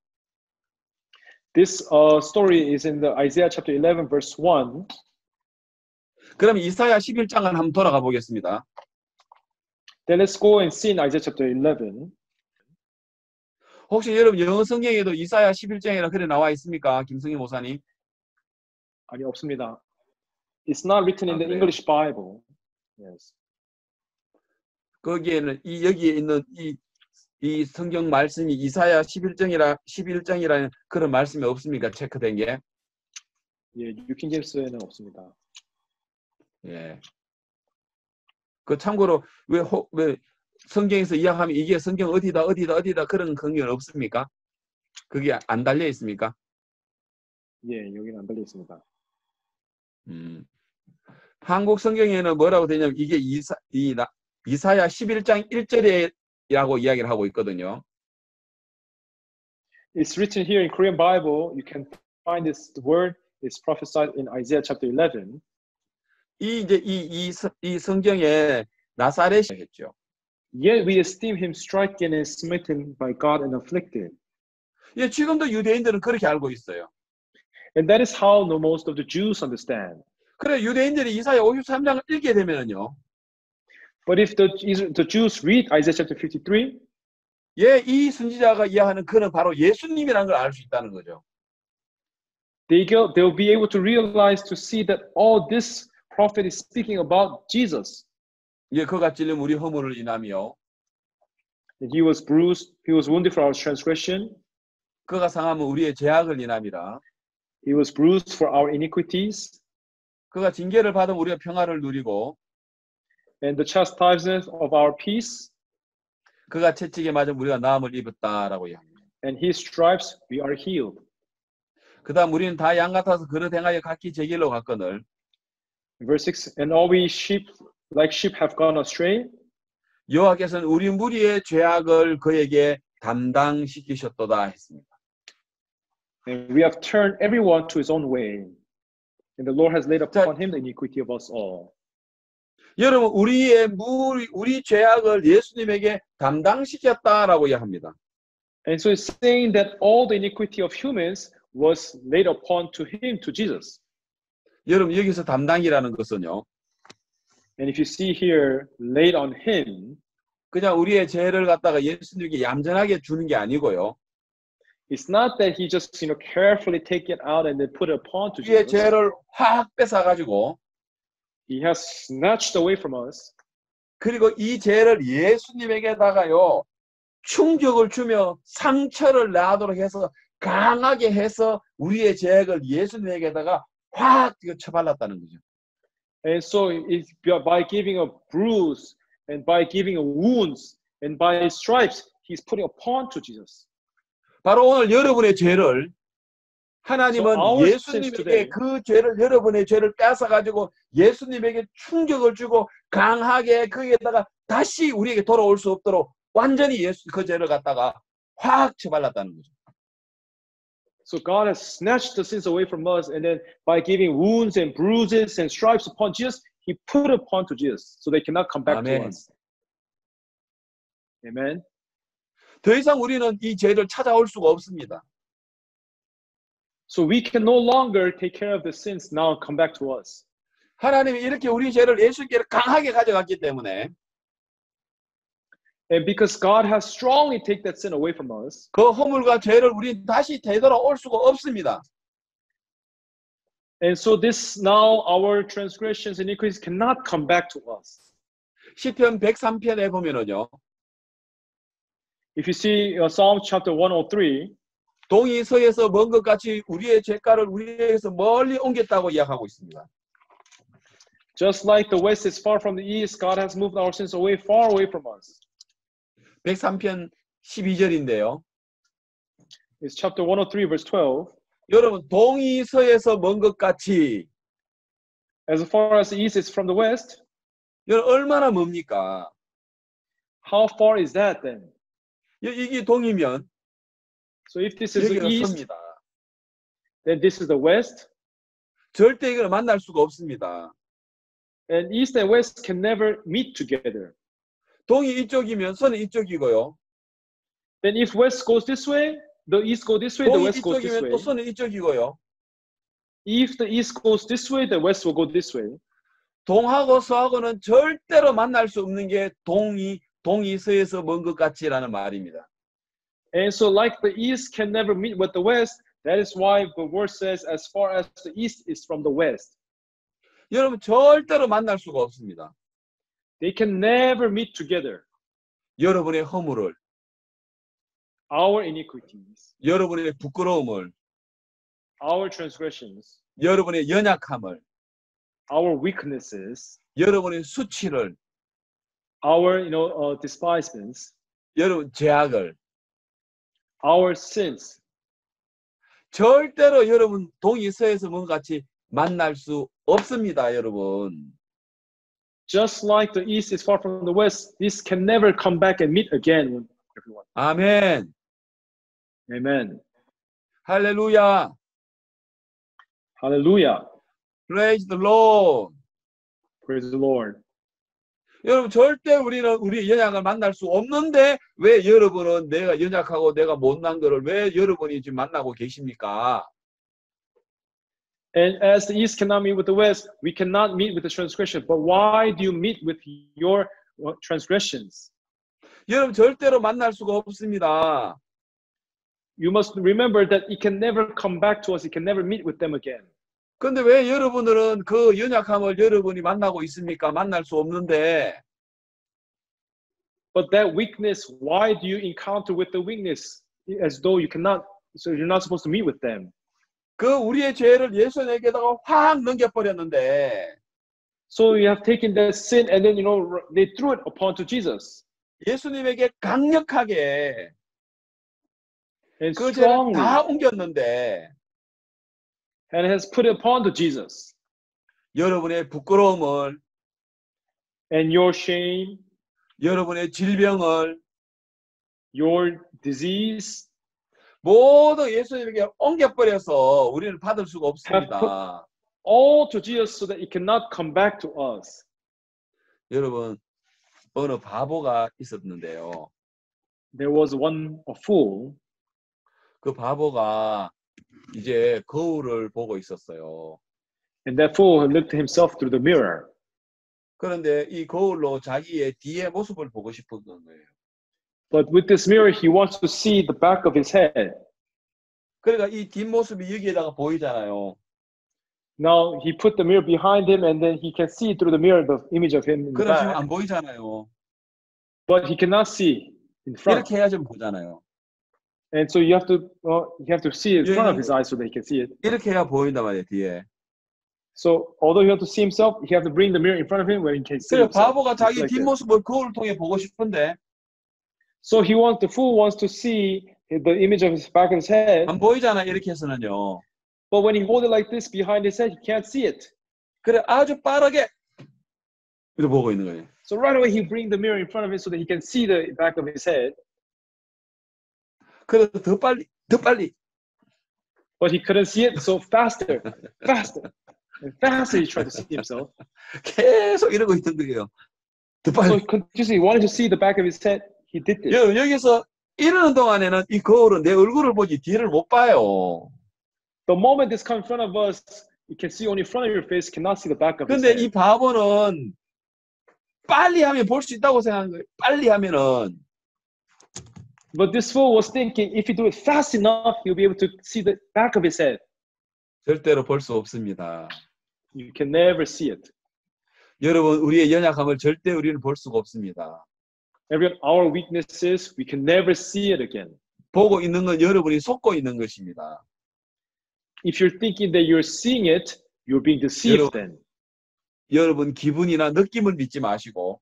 [SPEAKER 2] This story is in the Isaiah chapter 11 verse 1.
[SPEAKER 1] 그럼 이사야 11장을 한번 돌아가 보겠습니다.
[SPEAKER 2] Then let's go and see in Isaiah chapter 11.
[SPEAKER 1] 혹시 여러분 영어 성경에도 이사야 11장이라 그래 나와 있습니까? 김성희 목사님.
[SPEAKER 2] 아니, 없습니다. It's not written in the
[SPEAKER 1] 그래요?
[SPEAKER 2] English Bible. Yes.
[SPEAKER 1] 거기에는 여기에 있는 이 성경 말씀이 이사야 11장이라는 그런 말씀이 없습니까? 체크된 게.
[SPEAKER 2] 예, 뉴킹 제임스에는 없습니다.
[SPEAKER 1] 예. 그 참고로 왜 성경에서 이야기하면 이게 성경 어디다 그런 경우는 없습니까? 그게 안 달려 있습니까?
[SPEAKER 2] 예, 여기는 안 달려 있습니다.
[SPEAKER 1] 한국 성경에는 뭐라고 되냐면 이게 이사야 11장 1절이라고 이야기를 하고 있거든요.
[SPEAKER 2] It's written here in Korean Bible. You can find this word is prophesied in Isaiah chapter 11.
[SPEAKER 1] 이 성경에 나사렛이 했죠.
[SPEAKER 2] Yet we esteem him stricken and smitten by God and afflicted.
[SPEAKER 1] 예, 지금도 유대인들은 그렇게 알고 있어요.
[SPEAKER 2] And that is how most of the Jews understand.
[SPEAKER 1] 그래 유대인들이 이사야 53장을 읽게 되면은요.
[SPEAKER 2] But if the Jews read Isaiah chapter 53,
[SPEAKER 1] 예, 이 선지자가 이야기하는 그는 바로 예수님이라는 걸 알 수 있다는 거죠.
[SPEAKER 2] they'll be able to realize to see that all this prophet is speaking about Jesus.
[SPEAKER 1] 예, 그가 찔린 우리 허물을 인하며
[SPEAKER 2] And he was bruised, he was wounded for our transgression.
[SPEAKER 1] 그가 상하면 우리의 죄악을 인함이라.
[SPEAKER 2] He was bruised for our iniquities.
[SPEAKER 1] 그가 징계를 받은 우리가 평화를 누리고
[SPEAKER 2] And the chastisement of our peace.
[SPEAKER 1] 그가 채찍에 맞은 우리가 나음을 입었다라고 이야기합니다.
[SPEAKER 2] And his stripes we are healed.
[SPEAKER 1] 그다음 우리는 다 양 같아서 그릇 행하여 각기 제 길로 갔거늘.
[SPEAKER 2] Verse 6. And all we like sheep have gone astray.
[SPEAKER 1] 여호와께서는 우리 무리의 죄악을 그에게 담당시키셨도다 했습니다.
[SPEAKER 2] And we have turned everyone to his own way. And the Lord has laid upon him the iniquity of us all.
[SPEAKER 1] 여러분 우리 죄악을 예수님에게 담당시켰다라고 이야기합니다.
[SPEAKER 2] And so it's saying that all the iniquity of humans was laid upon to him, to Jesus.
[SPEAKER 1] 여러분 여기서 담당이라는 것은요.
[SPEAKER 2] And if you see here, laid on him,
[SPEAKER 1] 그냥 우리의 죄를 갖다가 예수님께 얌전하게 주는 게 아니고요.
[SPEAKER 2] It's not that he just, carefully take it out and then put it upon to
[SPEAKER 1] 우리의
[SPEAKER 2] Jesus.
[SPEAKER 1] 죄를 확 뺏어가지고
[SPEAKER 2] He has snatched away from us.
[SPEAKER 1] 그리고 이 죄를 예수님에게다가요 충격을 주며 상처를 나도록 해서 강하게 해서 우리의 죄를 예수님에게다가 확 쳐발랐다는 거죠.
[SPEAKER 2] And so it's by giving a bruise and by giving a wounds and by stripes, he's putting upon to Jesus.
[SPEAKER 1] 바로 오늘 여러분의 죄를 하나님은
[SPEAKER 2] So our sins
[SPEAKER 1] 예수님에게
[SPEAKER 2] today-
[SPEAKER 1] 그 죄를 여러분의 죄를 뺏어가지고 예수님에게 충격을 주고 강하게 거기에다가 다시 우리에게 돌아올 수 없도록 완전히 예수 그 죄를 갖다가 확 쳐발랐다는 거죠.
[SPEAKER 2] So God has snatched the sins away from us, and then by giving wounds and bruises and stripes upon Jesus, he put upon to Jesus, so they cannot come back
[SPEAKER 1] Amen.
[SPEAKER 2] to us. Amen.
[SPEAKER 1] 더 이상 우리는 이 죄를 찾아올 수가 없습니다.
[SPEAKER 2] So we can no longer take care of the sins now and come back to us.
[SPEAKER 1] 하나님이 이렇게 우리 죄를 예수께 강하게 가져갔기 때문에
[SPEAKER 2] And because God has strongly taken that sin away from us,
[SPEAKER 1] 그 허물과 죄를 우리 다시 되돌아올 수가 없습니다.
[SPEAKER 2] and so this now our transgressions and iniquities cannot come back to us.
[SPEAKER 1] 시편 103편에 보면은요.
[SPEAKER 2] If you see Psalm chapter 103,
[SPEAKER 1] 동이 서에서 먼 것 같이 우리의 죄가를 우리에게서 멀리 옮겼다고 이야기하고 있습니다.
[SPEAKER 2] just like the west is far from the east, God has moved our sins away, far away from us.
[SPEAKER 1] 103편 12절인데요.
[SPEAKER 2] It's chapter 103, verse 12.
[SPEAKER 1] 여러분 동이 서에서 먼 것 같이
[SPEAKER 2] As far as the east is from the west,
[SPEAKER 1] 여러분 얼마나 멉니까?
[SPEAKER 2] how far is that then?
[SPEAKER 1] 이게 동이면
[SPEAKER 2] So if this is the
[SPEAKER 1] 여기가
[SPEAKER 2] east,
[SPEAKER 1] 서입니다.
[SPEAKER 2] then this is the west,
[SPEAKER 1] 절대 이걸 만날 수가 없습니다.
[SPEAKER 2] and east and west can never meet together.
[SPEAKER 1] 동이 이쪽이면 서는 이쪽이고요.
[SPEAKER 2] Then if west goes this way, the east goes this way, the
[SPEAKER 1] 동이
[SPEAKER 2] west goes this
[SPEAKER 1] 이쪽이면
[SPEAKER 2] way.
[SPEAKER 1] 또 서는 이쪽이고요.
[SPEAKER 2] If the east goes this way, the west will go this way.
[SPEAKER 1] 동하고 서하고는 절대로 만날 수 없는 게 동이 서에서 먼 것 같이라는 말입니다.
[SPEAKER 2] And so like the east can never meet with the west, that is why the word says as far as the east is from the west.
[SPEAKER 1] 여러분 절대로 만날 수가 없습니다.
[SPEAKER 2] They can never meet together.
[SPEAKER 1] 여러분의 허물을,
[SPEAKER 2] Our iniquities,
[SPEAKER 1] 여러분의 부끄러움을,
[SPEAKER 2] our transgressions,
[SPEAKER 1] 여러분의 연약함을,
[SPEAKER 2] our weaknesses,
[SPEAKER 1] 여러분의 수치를,
[SPEAKER 2] our despisements,
[SPEAKER 1] 여러분 죄악을
[SPEAKER 2] our sins.
[SPEAKER 1] 절대로 여러분 동이 서에서 먼 것 같이 만날 수 없습니다, 여러분.
[SPEAKER 2] Just like the east is far from the west, this can never come back and meet again with everyone.
[SPEAKER 1] 아멘.
[SPEAKER 2] Amen.
[SPEAKER 1] 할렐루야.
[SPEAKER 2] Hallelujah.
[SPEAKER 1] Praise the Lord.
[SPEAKER 2] Praise the Lord.
[SPEAKER 1] 여러분 절대 우리는 우리 연약을 만날 수 없는데 왜 여러분은 내가 연약하고 내가 못난 거를 왜 여러분이 지금 만나고 계십니까?
[SPEAKER 2] And as the east cannot meet with the west, we cannot meet with the transgression. But why do you meet with your transgressions?
[SPEAKER 1] 여러분 절대로 만날 수가 없습니다.
[SPEAKER 2] You must remember that it can never come back to us. It can never meet with them again.
[SPEAKER 1] 근데 왜 여러분들은 그 연약함을 여러분이 만나고 있습니까? 만날 수 없는데.
[SPEAKER 2] But that weakness, why do you encounter with the weakness as though you cannot, so you're not supposed to meet with them?
[SPEAKER 1] 그 우리의 죄를 예수님에게다가 확 넘겨버렸는데
[SPEAKER 2] So you have taken that sin and then, they threw it upon to Jesus.
[SPEAKER 1] 예수님에게 강력하게
[SPEAKER 2] And
[SPEAKER 1] 그 죄를
[SPEAKER 2] strongly,
[SPEAKER 1] 다 옮겼는데
[SPEAKER 2] and has put it upon to Jesus.
[SPEAKER 1] 여러분의 부끄러움을,
[SPEAKER 2] And your shame,
[SPEAKER 1] 여러분의 질병을
[SPEAKER 2] your disease,
[SPEAKER 1] 모두 예수님에게 옮겨버려서 우리는 받을 수가 없습니다.
[SPEAKER 2] all to Jesus so that it cannot come back to us.
[SPEAKER 1] 여러분, 어느 바보가 있었는데요.
[SPEAKER 2] There was a fool.
[SPEAKER 1] 그 바보가 이제 거울을 보고 있었어요.
[SPEAKER 2] And that fool looked at himself through the mirror.
[SPEAKER 1] 그런데 이 거울로 자기의 뒤의 모습을 보고 싶은 거예요.
[SPEAKER 2] But with this mirror, he wants to see the back of his head.
[SPEAKER 1] 그러니까 이 뒷모습이 여기에다가 보이잖아요.
[SPEAKER 2] Now he put the mirror behind him, and then he can see through the mirror the image of him in the
[SPEAKER 1] 그럼 지금
[SPEAKER 2] back.
[SPEAKER 1] 안 보이잖아요.
[SPEAKER 2] But he cannot see in front.
[SPEAKER 1] 이렇게 해야 좀 보잖아요.
[SPEAKER 2] And so you have to see in front of his eyes so that he can see it.
[SPEAKER 1] 이렇게 해야 보인단 말이에요, 뒤에.
[SPEAKER 2] So although he has to see himself, he has to bring the mirror in front of him where he can see
[SPEAKER 1] 그래
[SPEAKER 2] himself.
[SPEAKER 1] 바보가 자기
[SPEAKER 2] reflected.
[SPEAKER 1] 뒷모습을 거울을 통해 보고 싶은데
[SPEAKER 2] So the fool wants to see the image of his back of his head,
[SPEAKER 1] 안 보이잖아, 이렇게 해서는요.
[SPEAKER 2] but when he hold it like this behind his head, he can't see it.
[SPEAKER 1] 그래 아주 빠르게 이렇게 보고 있는 거예요.
[SPEAKER 2] So right away he bring the mirror in front of him so that he can see the back of his head,
[SPEAKER 1] 그래서 더 빨리
[SPEAKER 2] but he couldn't see it, so faster, and faster he tried to see himself.
[SPEAKER 1] 계속 이러고 있던 거예요. 더
[SPEAKER 2] So
[SPEAKER 1] 빨리.
[SPEAKER 2] continuously wanted to see the back of his head, he did this.
[SPEAKER 1] 여기서 이러는 동안에는 이 거울은 내 얼굴을 보지 뒤를 못 봐요.
[SPEAKER 2] The moment this comes in front of us, you can see only front of your face, cannot see the back of his
[SPEAKER 1] 근데
[SPEAKER 2] head.
[SPEAKER 1] 이 바보는 빨리 하면 볼 수 있다고 생각한 거예요. 빨리 하면은.
[SPEAKER 2] But this fool was thinking, if he do it fast enough, he'll be able to see the back of his head.
[SPEAKER 1] 절대로 볼 수 없습니다.
[SPEAKER 2] You can never see it.
[SPEAKER 1] 여러분, 우리의 연약함을 절대 우리는 볼 수가 없습니다.
[SPEAKER 2] Everyone, our weaknesses, we can never see it again.
[SPEAKER 1] 보고 있는 건 여러분이 속고 있는 것입니다.
[SPEAKER 2] If you're thinking that you're seeing it, you're being deceived then.
[SPEAKER 1] 여러분 기분이나 느낌을 믿지 마시고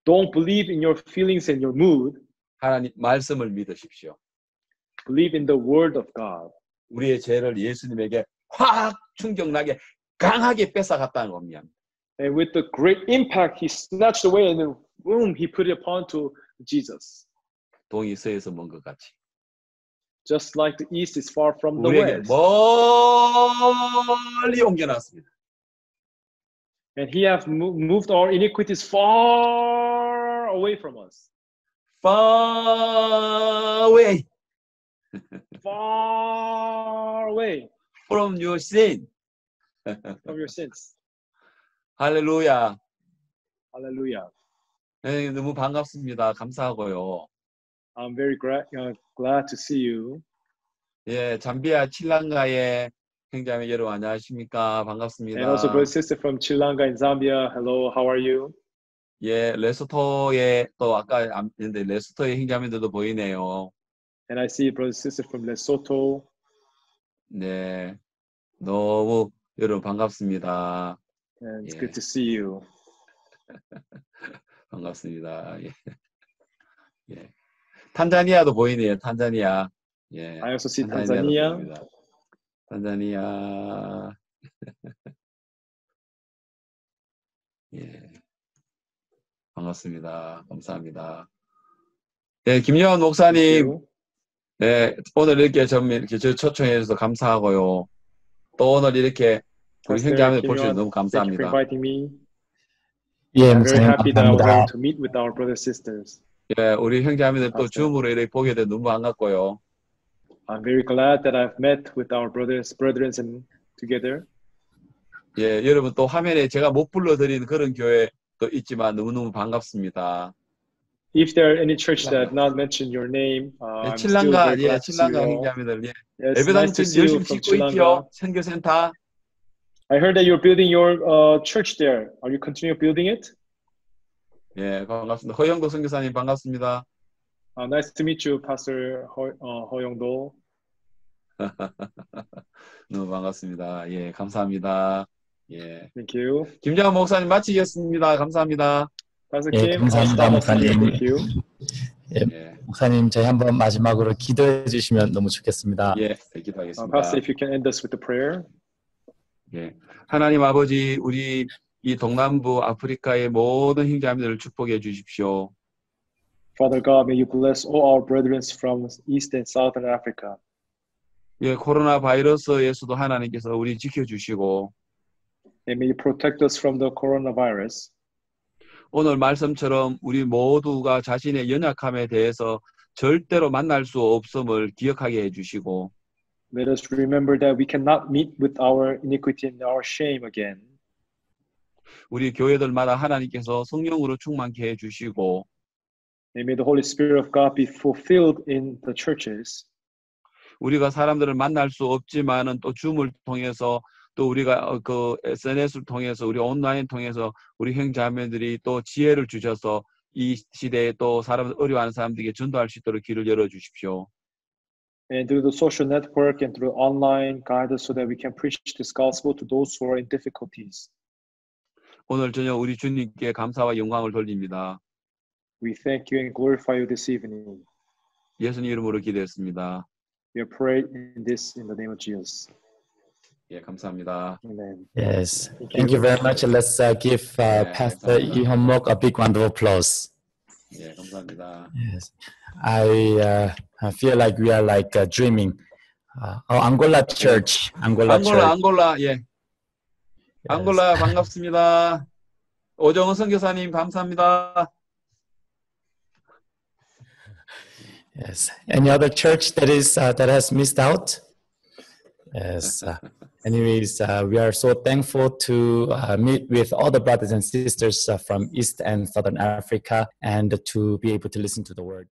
[SPEAKER 2] Don't believe in your feelings and your mood.
[SPEAKER 1] 하나님 말씀을 믿으십시오.
[SPEAKER 2] Believe in the word of God.
[SPEAKER 1] 우리의 죄를 예수님에게 확 충격나게 강하게 뺏어갔다는 겁니다.
[SPEAKER 2] And with the great impact, he snatched away and then boom, he put it upon to Jesus.
[SPEAKER 1] 동이 서에서 먼 것 같이.
[SPEAKER 2] Just like the east is far from the
[SPEAKER 1] 우리에게
[SPEAKER 2] west.
[SPEAKER 1] 멀리 옮겨놨습니다.
[SPEAKER 2] And he has moved our iniquities far away from us.
[SPEAKER 1] Far away
[SPEAKER 2] Far away
[SPEAKER 1] from your sin.
[SPEAKER 2] from your sins.
[SPEAKER 1] 할렐루야.
[SPEAKER 2] Hallelujah.
[SPEAKER 1] 네, 너무 반갑습니다. 감사하고요.
[SPEAKER 2] I'm very glad to see you.
[SPEAKER 1] 예, 잠비아 칠랑가의 형제자매 여러분 안녕하십니까? 반갑습니다.
[SPEAKER 2] And also brother sister from Chilanga in Zambia. Hello, how are you?
[SPEAKER 1] 예, 레소토에 또 아까 안 했는데 레소토의 형제자매들도 보이네요.
[SPEAKER 2] And I see brother sister from Lesotho.
[SPEAKER 1] 네, 너무 여러분 반갑습니다.
[SPEAKER 2] And it's
[SPEAKER 1] 예.
[SPEAKER 2] good to see you.
[SPEAKER 1] 반갑습니다. 예. 예. 탄자니아도 보이네요. 탄자니아. 예.
[SPEAKER 2] I also see
[SPEAKER 1] 탄자니아도
[SPEAKER 2] Tanzania.
[SPEAKER 1] 보입니다. 탄자니아. 예. 반갑습니다. 감사합니다. 예, 김여원 목사님, 예, 오늘 이렇게 저 초청해 주셔서 감사하고요. 또 오늘 이렇게 우리 형제자매들 볼 수 있어서 너무
[SPEAKER 2] Thank you for
[SPEAKER 1] 감사합니다.
[SPEAKER 2] inviting me.
[SPEAKER 4] 예,
[SPEAKER 2] I'm very
[SPEAKER 4] 목사님
[SPEAKER 2] happy that I was
[SPEAKER 4] 감사합니다.
[SPEAKER 2] able to meet with our brothers and sisters.
[SPEAKER 1] 예, 우리 형제자매들 또
[SPEAKER 2] 감사합니다.
[SPEAKER 1] 줌으로 이렇게 보게 돼서 너무 반갑고요.
[SPEAKER 2] I'm very glad that I've met with our brethren and together.
[SPEAKER 1] 예, 여러분 또 화면에 제가 못 불러드린 그런 교회도 있지만 너무너무 반갑습니다.
[SPEAKER 2] If there are any church that not mentioned your name,
[SPEAKER 1] 예,
[SPEAKER 2] I'm still
[SPEAKER 1] 칠랑가,
[SPEAKER 2] very
[SPEAKER 1] 예,
[SPEAKER 2] glad to see
[SPEAKER 1] 칠랑가
[SPEAKER 2] you all.
[SPEAKER 1] 형제자매들, 예,
[SPEAKER 2] Yes,
[SPEAKER 1] 예배당
[SPEAKER 2] nice to
[SPEAKER 1] 지금
[SPEAKER 2] see you
[SPEAKER 1] 열심히
[SPEAKER 2] from
[SPEAKER 1] 짓고 있죠.
[SPEAKER 2] Chilanga.
[SPEAKER 1] 선교센터.
[SPEAKER 2] I heard that you're building your church there. Are you continuing building it?
[SPEAKER 1] 예, 반갑습니다. 허영도 선교사님 반갑습니다.
[SPEAKER 2] Nice to meet you, Pastor Ho-Young-do.
[SPEAKER 1] 너무 반갑습니다. 예, 감사합니다. 예,
[SPEAKER 2] Thank you.
[SPEAKER 1] 김장훈 목사님 마치겠습니다. 감사합니다.
[SPEAKER 2] Pastor
[SPEAKER 4] 예,
[SPEAKER 2] Kim,
[SPEAKER 4] 감사합니다,
[SPEAKER 2] I'll stop here.
[SPEAKER 4] 목사님.
[SPEAKER 2] Thank you.
[SPEAKER 1] 예,
[SPEAKER 4] 목사님, 저희 한번 마지막으로 기도해 주시면 너무 좋겠습니다.
[SPEAKER 1] 예, 기도하겠습니다.
[SPEAKER 2] Pastor, if you can end us with a prayer.
[SPEAKER 1] 예, 하나님 아버지, 우리 이 동남부 아프리카의 모든 형제자매들을 축복해 주십시오.
[SPEAKER 2] Father God, may you bless all our brethren from East and Southern Africa.
[SPEAKER 1] 예, 코로나 바이러스에서도 하나님께서 우리 지켜주시고
[SPEAKER 2] And may you protect us from the coronavirus.
[SPEAKER 1] 오늘 말씀처럼 우리 모두가 자신의 연약함에 대해서 절대로 만날 수 없음을 기억하게 해주시고
[SPEAKER 2] Let us remember that we cannot meet with our iniquity and our shame again.
[SPEAKER 1] 우리 교회들마다 하나님께서 성령으로 충만케 해 주시고
[SPEAKER 2] And may the Holy Spirit of God be fulfilled in the churches.
[SPEAKER 1] 우리가 사람들을 만날 수 없지만은 또 줌을 통해서 또 우리가 그 SNS를 통해서 우리 온라인 통해서 우리 형제자매들이 또 지혜를 주셔서 이 시대에 또 어려워하는 사람들에게 전도할 수 있도록 길을 열어 주십시오.
[SPEAKER 2] And through the social network and through online guide us so that we can preach this gospel to those who are in difficulties.
[SPEAKER 1] 오늘 저녁 우리 주님께 감사와 영광을 돌립니다.
[SPEAKER 2] We thank you and glorify you this evening.
[SPEAKER 1] 예수님 이름으로 기도했습니다.
[SPEAKER 2] We pray in this in the name of Jesus.
[SPEAKER 1] 예, 감사합니다.
[SPEAKER 2] Amen.
[SPEAKER 4] Yes. Thank you very much. Let's give Pastor Lee Hyun-mok a big round of applause.
[SPEAKER 1] 예, 감사합니다.
[SPEAKER 4] Yes. I feel like we are like dreaming. Angola Church. Angola Church.
[SPEAKER 1] 앙골라, 예. 앙골라 반갑습니다. 오정은 선교사님 감사합니다.
[SPEAKER 4] Yes. Any other church that has missed out? Yes. Anyways, we are so thankful to meet with all the brothers and sisters from East and Southern Africa and to be able to listen to the word.